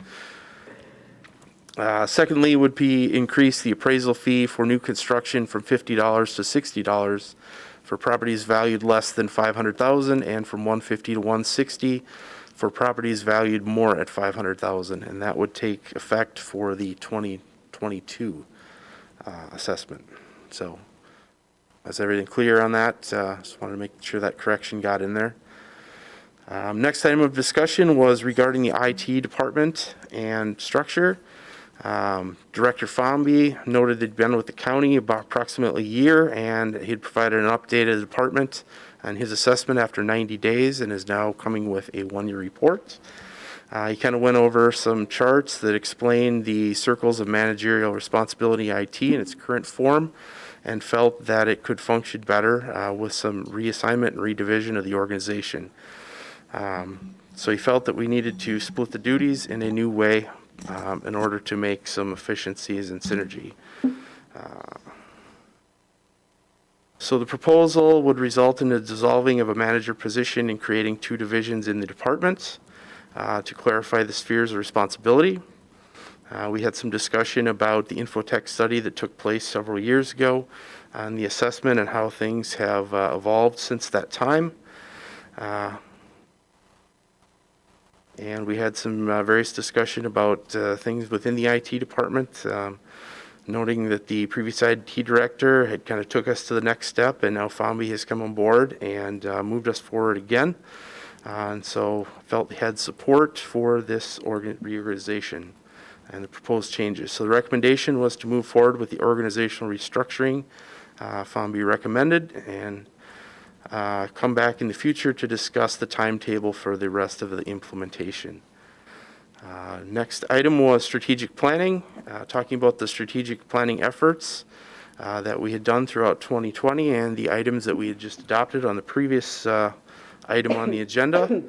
Secondly would be increase the appraisal fee for new construction from $50 to $60 for properties valued less than $500,000 and from $150 to $160 for properties valued more at $500,000, and that would take effect for the 2022 assessment. So is everything clear on that? Just wanted to make sure that correction got in there. Next item of discussion was regarding the IT department and structure. Director Fomby noted that he'd been with the county about approximately a year, and he'd provided an update of the department on his assessment after 90 days and is now coming with a 1-year report. He kind of went over some charts that explained the circles of managerial responsibility IT in its current form, and felt that it could function better with some reassignment and redivision of the organization. So he felt that we needed to split the duties in a new way in order to make some efficiencies and synergy. So the proposal would result in the dissolving of a manager position and creating 2 divisions in the department to clarify the spheres of responsibility. We had some discussion about the Infotech study that took place several years ago on the assessment and how things have evolved since that time. And we had some various discussion about things within the IT department, noting that the previous IT director had kind of took us to the next step, and now Fombi has come on board and moved us forward again. And so felt they had support for this reorganization and the proposed changes. So the recommendation was to move forward with the organizational restructuring Fombi recommended, and come back in the future to discuss the timetable for the rest of the implementation. Next item was strategic planning, talking about the strategic planning efforts that we had done throughout 2020 and the items that we had just adopted on the previous item on the agenda.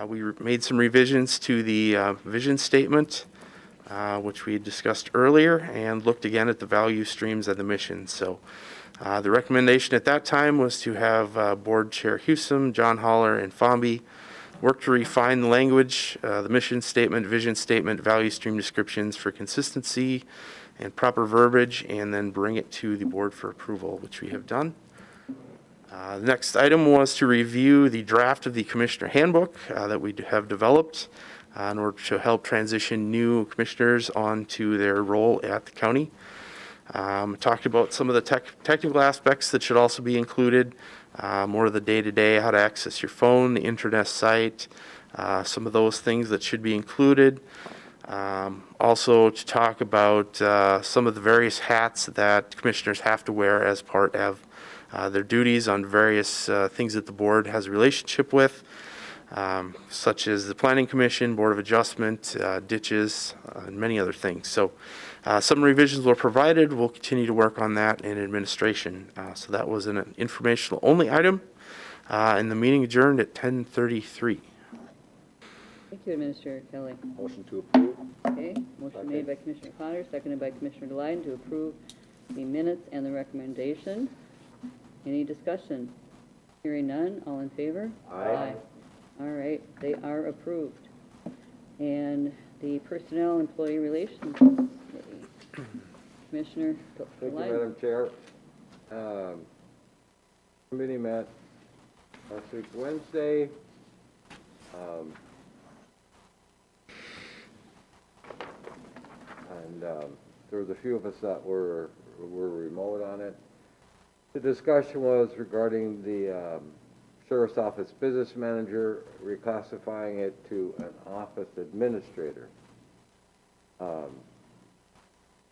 We made some revisions to the vision statement, which we had discussed earlier, and looked again at the value streams and the mission. So the recommendation at that time was to have Board Chair Hewsome, John Holler, and Fombi work to refine the language, the mission statement, vision statement, value stream descriptions for consistency and proper verbiage, and then bring it to the board for approval, which we have done. The next item was to review the draft of the Commissioner Handbook that we have developed in order to help transition new commissioners onto their role at the county. Talked about some of the technical aspects that should also be included, more of the day-to-day, how to access your phone, the internet site, some of those things that should be included. Also to talk about some of the various hats that commissioners have to wear as part of their duties on various things that the board has a relationship with, such as the Planning Commission, Board of Adjustment, ditches, and many other things. So some revisions were provided. We'll continue to work on that in administration. So that was an informational only item, and the meeting adjourned at 10:33. Thank you, Administrator Kelly. Motion to approve. Okay, motion made by Commissioner Potter, seconded by Commissioner Glyden to approve the minutes and the recommendation. Any discussion? Hearing none, all in favor? Aye. All right, they are approved. And the Personnel Employee Relations Committee. Commissioner Thank you, Glyden. Madam Chair. Committee met last week Wednesday. There was a few of us that were remote on it. The discussion was regarding the Sheriff's Office Business Manager, reclassifying it to an Office Administrator.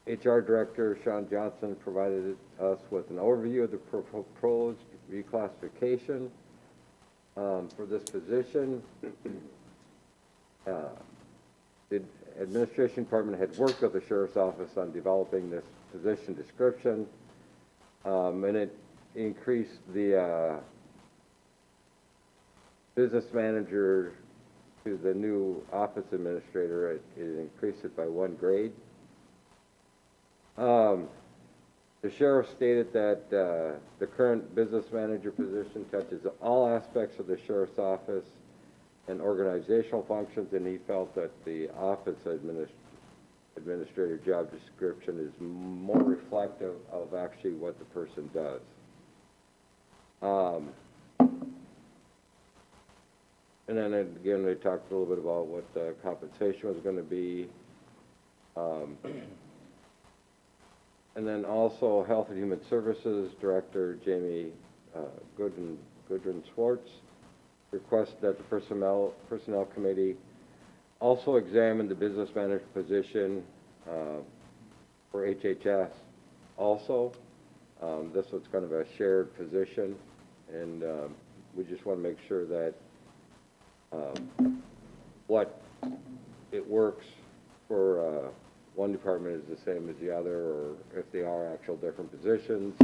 HR Director Sean Johnson provided us with an overview of the proposed reclassification for this position. The Administration Department had worked with the Sheriff's Office on developing this position description, and it increased the business manager to the new office administrator. It increased it by 1 grade. The sheriff stated that the current business manager position touches all aspects of the sheriff's office and organizational functions, and he felt that the office administrator job description is more reflective of actually what the person does. And then again, they talked a little bit about what the compensation was going to be. And then also Health and Human Services Director Jamie Gudrun Swartz requested that the Personnel Committee also examine the business manager position for HHS also. This was kind of a shared position, and we just want to make sure that what it works for one department is the same as the other, or if they are actual different positions,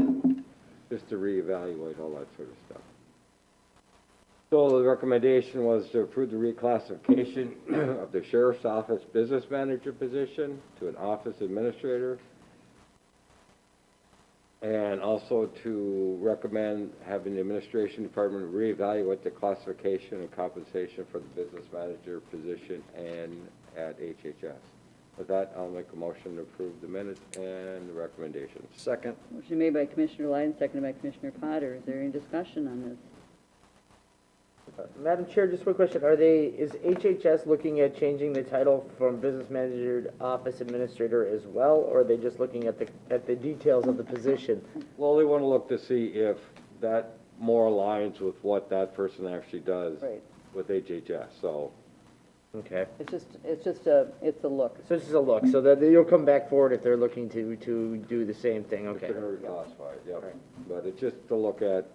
just to reevaluate all that sort of stuff. So the recommendation was to approve the reclassification of the Sheriff's Office Business Manager position to an Office Administrator, and also to recommend having the Administration Department reevaluate the classification and compensation for the Business Manager position and at HHS. With that, I'll make a motion to approve the minutes and the recommendations. Second. Motion made by Commissioner Lyden, seconded by Commissioner Potter. Is there any discussion on this? Madam Chair, just one question. Is HHS looking at changing the title from business manager to office administrator as well, or are they just looking at the details of the position? Well, they want to look to see if that more aligns with what that person actually does Right. with HHS, so. Okay. It's a look. So this is a look, so that you'll come back forward if they're looking to do the same thing, If okay. they're gonna reclassify it, yep. Right. But it's just to look at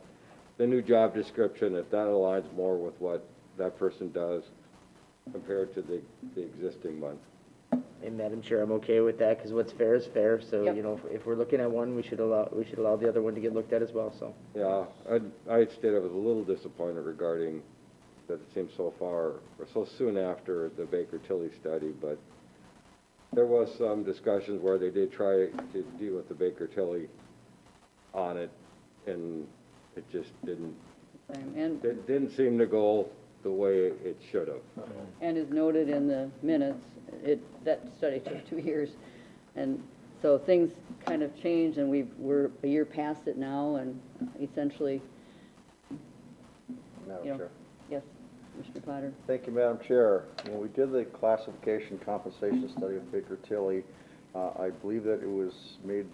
the new job description, if that aligns more with what that person does compared to the existing one. And Madam Chair, I'm okay with that, because what's fair is fair, so, Yep. you know, if we're looking at one, we should allow the other one to get looked at as well, so. Yeah, I stated I was a little disappointed regarding that it seems so far, or so soon after the Baker Tilly study, but there was some discussions where they did try to deal with the Baker Tilly on it, and it just didn't And, It didn't seem to go the way it should have. and as noted in the minutes, that study took 2 years. And so things kind of changed, and we're a year past it now, and essentially, Madam you know, Chair. yes, Mr. Potter? Thank you, Madam Chair. When we did the classification compensation study of Baker Tilly, I believe that it was made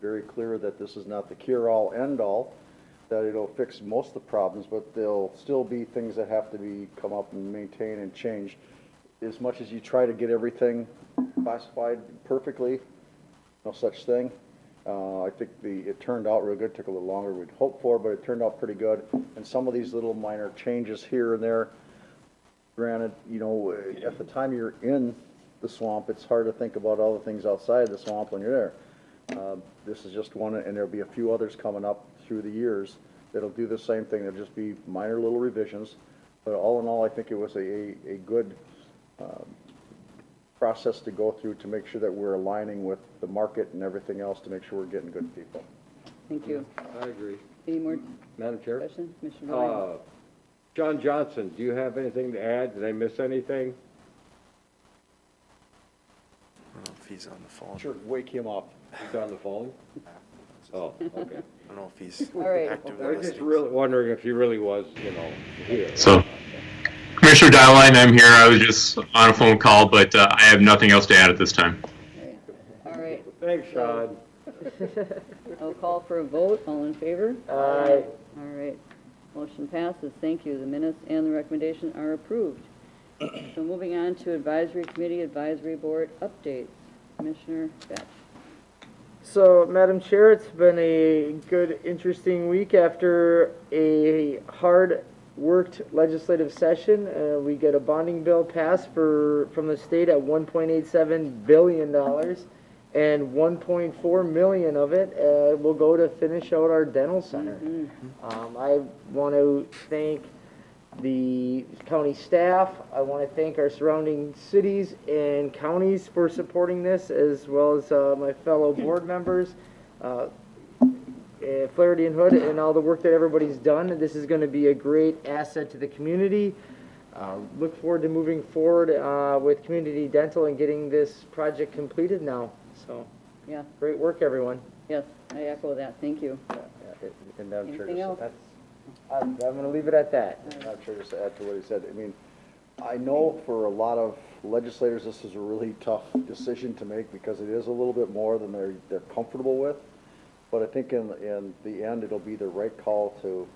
very clear that this is not the cure-all, end-all, that it'll fix most of the problems, but there'll still be things that have to come up and maintained and changed. As much as you try to get everything classified perfectly, no such thing. I think it turned out real good. Took a little longer than we'd hoped for, but it turned out pretty good. And some of these little minor changes here and there, granted, you know, at the time you're in the swamp, it's hard to think about all the things outside the swamp when you're there. This is just one, and there'll be a few others coming up through the years that'll do the same thing. They'll just be minor little revisions. But all in all, I think it was a good process to go through to make sure that we're aligning with the market and everything else to make sure we're getting good people. Thank you. I agree. Any more Madam Chair? questions, Mr. Doyle? John Johnson, do you have anything to add? Did I miss anything? I don't know if he's on the phone. Sure, wake him up. He's on the phone? Oh, okay. I don't know if he's All right. actively I was just listening. really wondering if he really was, you know, here. So, Commissioner Dowline, I'm here. I was just on a phone call, but I have nothing else to add at this time. All right, Thanks, Sean. I'll call for a vote. All in favor? Aye. All right. Motion passes. Thank you. The minutes and the recommendation are approved. So moving on to Advisory Committee, Advisory Board updates. Commissioner Batch. So, Madam Chair, it's been a good, interesting week after a hard-worked legislative session. We get a bonding bill passed from the state at $1.87 billion, and $1.4 million of it will go to finish out our dental center. I want to thank the county staff. I want to thank our surrounding cities and counties for supporting this, as well as my fellow board members, Flaherty and Hood, and all the work that everybody's done. This is going to be a great asset to the community. Look forward to moving forward with community dental and getting this project completed now. So, Yeah, great work, everyone. yes, I echo that. Thank you. And Madam Chair, Anything else? I'm going to leave it at that. Madam Chair, just to add to what he said, I mean, I know for a lot of legislators, this is a really tough decision to make because it is a little bit more than they're comfortable with. But I think in the end, it'll be the right call to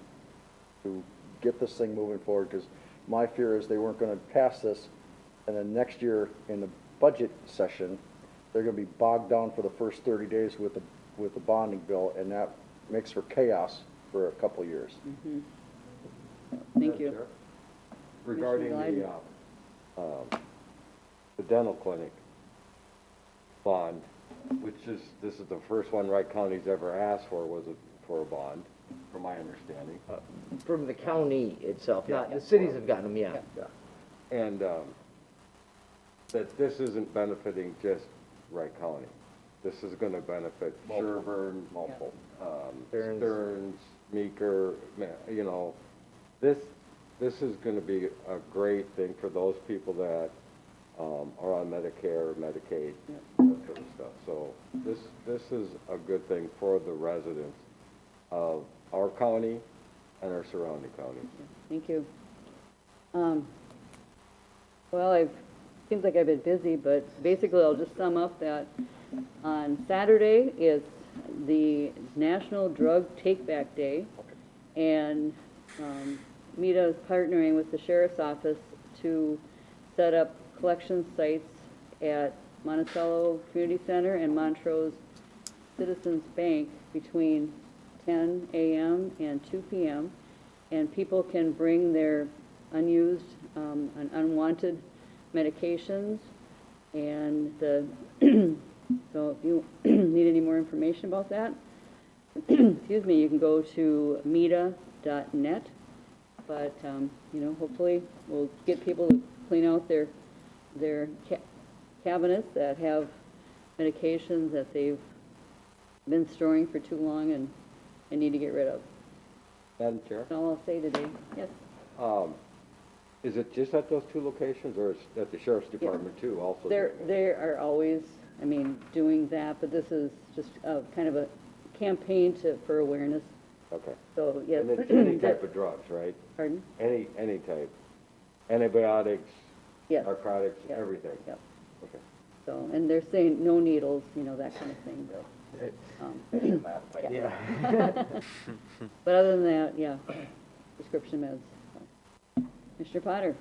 get this thing moving forward, because my fear is they weren't going to pass this, and then next year in the budget session, they're going to be bogged down for the first 30 days with the bonding bill, and that makes for chaos for a couple of years. Thank you. Regarding Commissioner the dental clinic bond, this is the first one Wright County's ever asked for, was it for a bond, from my understanding. From the county itself, not, the cities have gotten them, yeah. And that this isn't benefiting just Wright County. This is gonna benefit Sherburne, Stearns, Meeker, you know. This is gonna be a great thing for those people that are on Medicare, Medicaid, that sort of stuff. So this is a good thing for the residents of our county and our surrounding counties. Thank you. Well, seems like I've been busy, but basically I'll just sum up that on Saturday is the National Drug Take-Back Day, and MEDA is partnering with the Sheriff's Office to set up collection sites at Monticello Community Center and Montrose Citizens Bank between 10 a.m. and 2 p.m. And people can bring their unused and unwanted medications, and so if you need any more information about that, excuse me, you can go to meta.net. But hopefully we'll get people to clean out their cabinets that have medications that they've been storing for too long and need to get rid of. Madam Chair, That's all I'll say today. Yes. is it just at those two locations, or is it at the Sheriff's Department too, also? They are always, doing that, but this is just kind of a campaign for awareness. Okay. So, yes. And it's any type of drugs, right? Pardon? Any type? Antibiotics, Yes. narcotics, Yes. everything? Yep. Okay. So, and they're saying no needles, that kind of thing. Yeah. But other than that, yeah, prescription meds. Mr. Potter?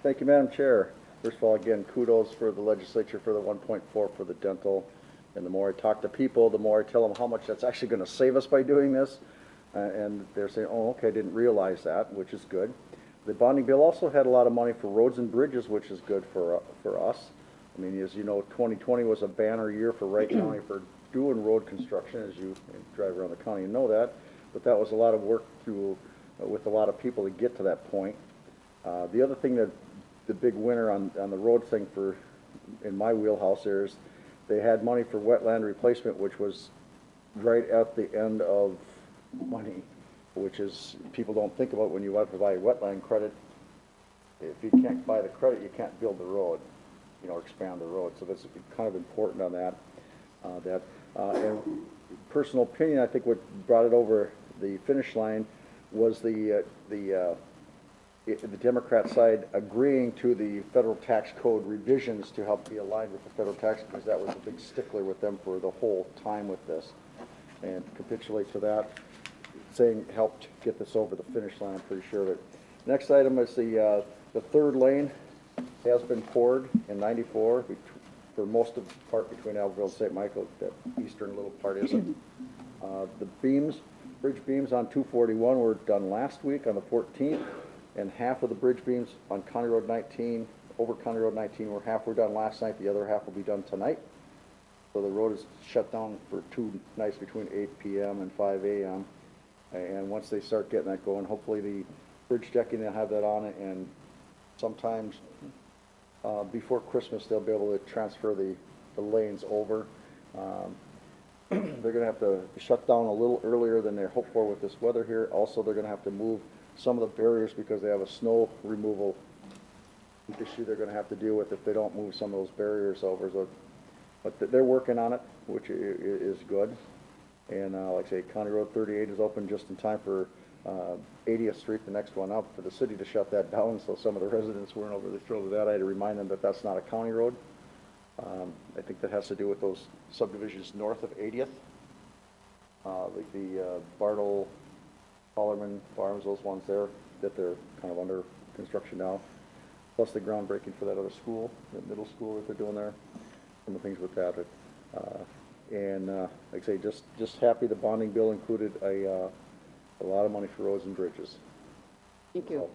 Thank you, Madam Chair. First of all, again, kudos for the legislature for the 1.4 for the dental. And the more I talk to people, the more I tell them how much that's actually going to save us by doing this. And they're saying, oh, okay, I didn't realize that, which is good. The bonding bill also had a lot of money for roads and bridges, which is good for us. As you know, 2020 was a banner year for Wright County for doing road construction, as you drive around the county and know that. But that was a lot of work with a lot of people to get to that point. The other thing that the big winner on the road thing in my wheelhouse there is they had money for wetland replacement, which was right at the end of money, which is, people don't think about when you want to buy wetland credit. If you can't buy the credit, you can't build the road, or expand the road. So that's kind of important on that. And personal opinion, I think what brought it over the finish line was the Democrat side agreeing to the federal tax code revisions to help be aligned with the federal tax, because that was a big stickler with them for the whole time with this. And capitulate to that, saying helped get this over the finish line, I'm pretty sure of it. Next item is the third lane has been poured in 94 for most of the part between Albertville and St. Michael. That eastern little part isn't. The bridge beams on 241 were done last week on the 14th, and half of the bridge beams on County Road 19, over County Road 19, half were done last night, the other half will be done tonight. So the road is shut down for 2 nights between 8 p.m. and 5 a.m. And once they start getting that going, hopefully the bridge decking will have that on it, and sometimes before Christmas they'll be able to transfer the lanes over. They're going to have to shut down a little earlier than they're hoped for with this weather here. Also, they're going to have to move some of the barriers because they have a snow removal issue they're going to have to deal with if they don't move some of those barriers over. So, but they're working on it, which is good. And like I say, County Road 38 is open just in time for 80th Street, the next one up, for the city to shut that down. So some of the residents weren't overly thrilled with that. I had to remind them that that's not a county road. I think that has to do with those subdivisions north of 80th, like the Bartle, Hollerman Farms, those ones there, that they're kind of under construction now. Plus the groundbreaking for that other school, the middle school that they're doing there, some of the things with that. Like I say, just happy the bonding bill included a lot of money for roads and bridges. Thank you.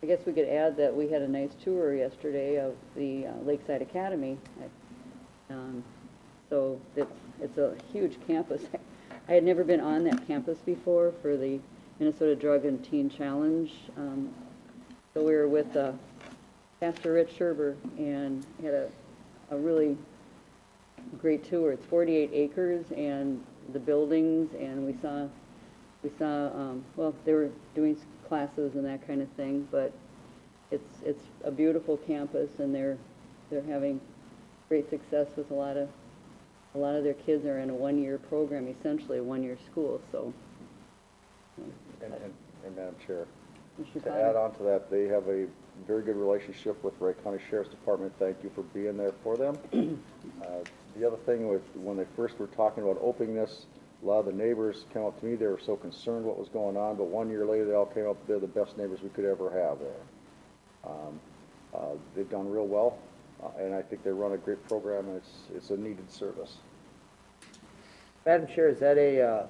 I guess we could add that we had a nice tour yesterday of the Lakeside Academy. So it's a huge campus. I had never been on that campus before for the Minnesota Drug and Teen Challenge. So we were with Pastor Rich Sherber and had a really great tour. It's 48 acres and the buildings, and we saw well, they were doing classes and that kind of thing, but it's a beautiful campus, and they're having great success with a lot of their kids are in a one-year program, essentially a one-year school. So And Madam Chair, Commissioner To Potter? add on to that, they have a very good relationship with Wright County Sheriff's Department. Thank you for being there for them. The other thing with, when they first were talking about opening this, a lot of the neighbors came up to me, they were so concerned what was going on, but 1 year later, they all came up, they're the best neighbors we could ever have there. They've done real well, and I think they run a great program, and it's a needed service. Madam Chair, is that a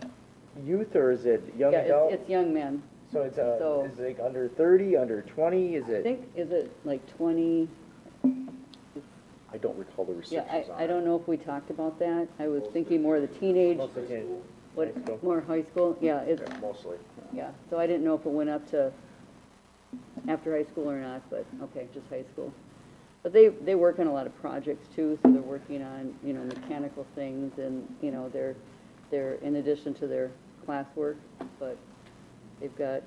youth or is it young Yeah, adult? it's young men. So it's so- is it like under 30, under 20, is I it? think, is it like 20? I don't recall the Yeah, restrictions on it. I don't know if we talked about that. I was thinking more of the teenage, Mostly teen- what, high school. more high school? Yeah, it's, Yeah, mostly. yeah. So I didn't know if it went up to after high school or not, but, okay, just high school. But they work on a lot of projects too, so they're working on, you know, mechanical things and, you know, they're in addition to their classwork, but they've got,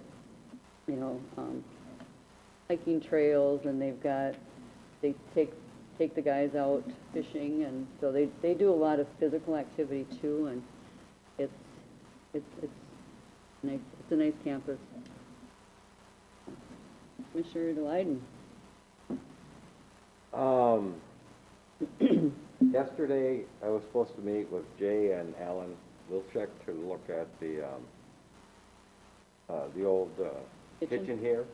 you know, hiking trails and they take the guys out fishing, and so they do a lot of physical activity too, and it's nice, it's a nice campus. Commissioner Delyden. Yesterday, I was supposed to meet with Jay and Alan Wilczek to look at the old kitchen here.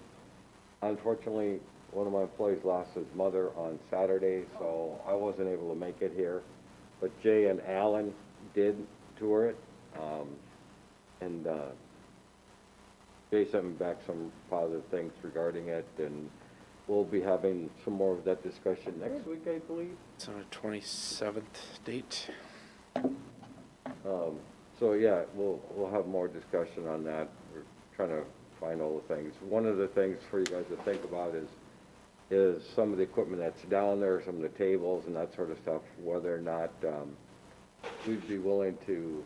Unfortunately, one of my employees lost his mother on Saturday, so I wasn't able to make it here. But Jay and Alan did tour it, and Jay sent me back some positive things regarding it, and we'll be having some more of that discussion next week, I believe. It's on a 27th date. So yeah, we'll have more discussion on that. We're trying to find all the things. One of the things for you guys to think about is some of the equipment that's down there, some of the tables and that sort of stuff, whether or not we'd be willing to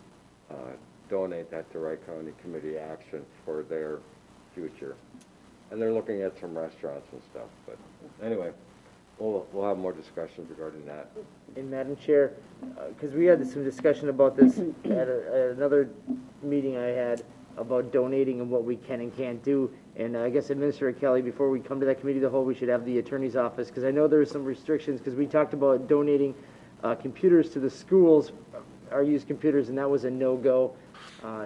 donate that to Wright County Committee Action for their future. And they're looking at some restaurants and stuff, but anyway, we'll have more discussions regarding that. And Madam Chair, because we had some discussion about this at another meeting I had about donating and what we can and can't do. And I guess Administrator Kelly, before we come to that committee of the whole, we should have the attorney's office, because I know there's some restrictions, because we talked about donating computers to the schools, our used computers, and that was a no-go.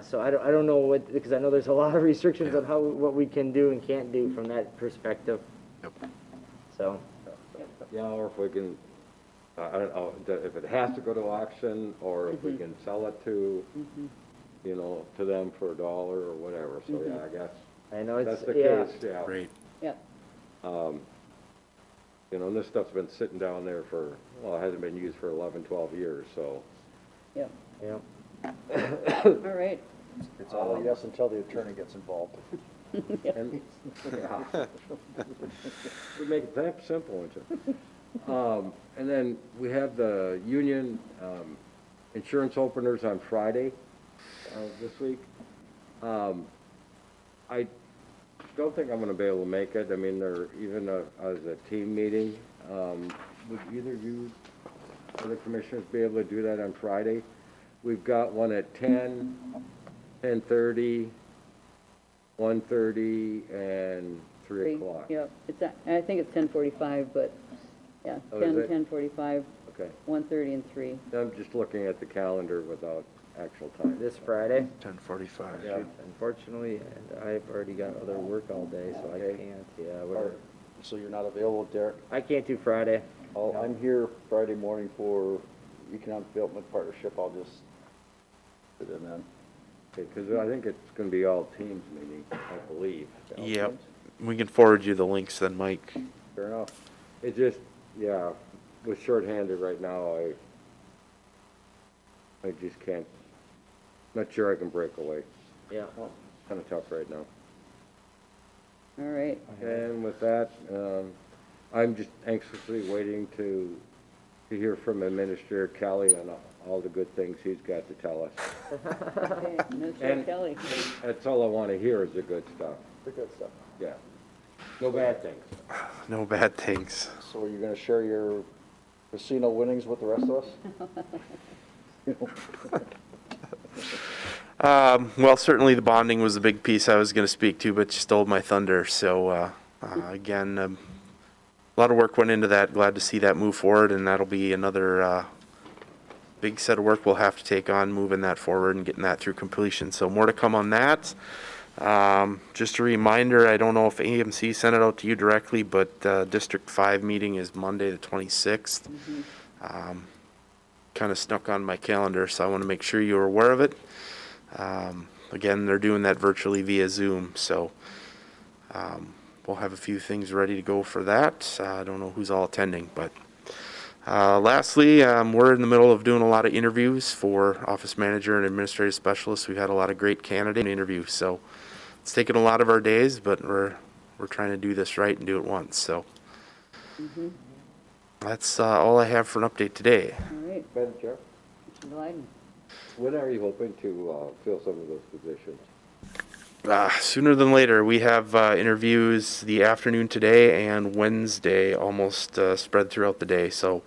So I don't know what, because I know there's a lot of restrictions on what we can do and can't do from that perspective. Yep. So, Yeah, or if we can, I don't know, if it has to go to auction, or if we can sell it to, you know, to them for $1 or whatever, so yeah, I guess. I know That's it's, the yeah. case, yeah. Great. Yeah, You know, and this stuff's been sitting down there for, well, it hasn't been used for 11, 12 years, so. yeah. Yeah. All right. It's all a yes until the attorney gets involved. And, yeah. We make it that simple, don't you? And then we have the union, insurance openers on Friday, this week. I don't think I'm gonna be able to make it. I mean, they're even as a team meeting. Would either of you, other commissioners, be able to do that on Friday? We've got one at 10, 10:30, 1:30, and 3 o'clock. Yep, I think it's 10:45, but, yeah, Oh, is 10, it? 10:45, Okay. 1:30, and 3. I'm just looking at the calendar without actual time. This Friday. 10:45. Yeah. Unfortunately, and I've already got other work all day, so I Okay. can't, yeah, whatever. So you're not available, Derek? I can't do Friday. I'm here Friday morning for Economic Development Partnership. I'll just sit in then. Because I think it's gonna be all teams meeting, I believe. Yep. We can forward you the links then, Mike. Fair enough. It just, yeah, with shorthanded right now, I just can't, not sure I can break away. Yeah. Kinda tough right now. All right. And with that, I'm just anxiously waiting to hear from Administrator Kelly on all the good things he's got to tell us. Okay, Mr. And- Kelly. That's all I wanna hear is the good stuff, The good stuff. yeah. No bad things. No bad things. So are you gonna share your casino winnings with the rest of us? Well, certainly the bonding was a big piece I was going to speak to, but you stole my thunder. So, again, a lot of work went into that. Glad to see that move forward, and that'll be another big set of work we'll have to take on, moving that forward and getting that through completion. So more to come on that. Just a reminder, I don't know if AMC sent it out to you directly, but District 5 meeting is Monday the 26th. Kind of snuck on my calendar, so I want to make sure you're aware of it. Again, they're doing that virtually via Zoom, so we'll have a few things ready to go for that. I don't know who's all attending, but lastly, we're in the middle of doing a lot of interviews for office manager and administrative specialists. We've had a lot of great candidate interviews, so it's taken a lot of our days, but we're trying to do this right and do it once. So that's all I have for an update today. All right, Madam Chair, Mr. Blyden. when are you hoping to fill some of those positions? Sooner than later. We have interviews the afternoon today and Wednesday, almost spread throughout the day. So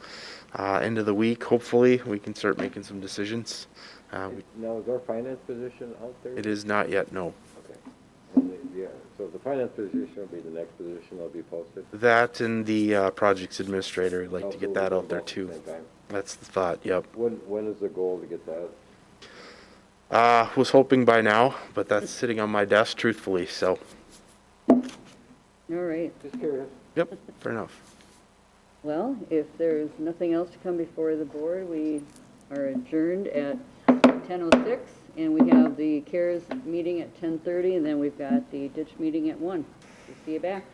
end of the week, hopefully, we can start making some decisions. Now, is our finance position out there? It is not yet, no. Okay. And yeah, so the finance position will be the next position that'll be posted? That and the projects administrator, I'd like to get that out there too. Same time. That's the thought, yep. When is the goal to get that? Was hoping by now, but that's sitting on my desk truthfully, so, All right. Just curious. yep, fair enough. Well, if there's nothing else to come before the board, we are adjourned at 10:06, and we have the CARES meeting at 10:30, and then we've got the ditch meeting at 1. We'll see you back.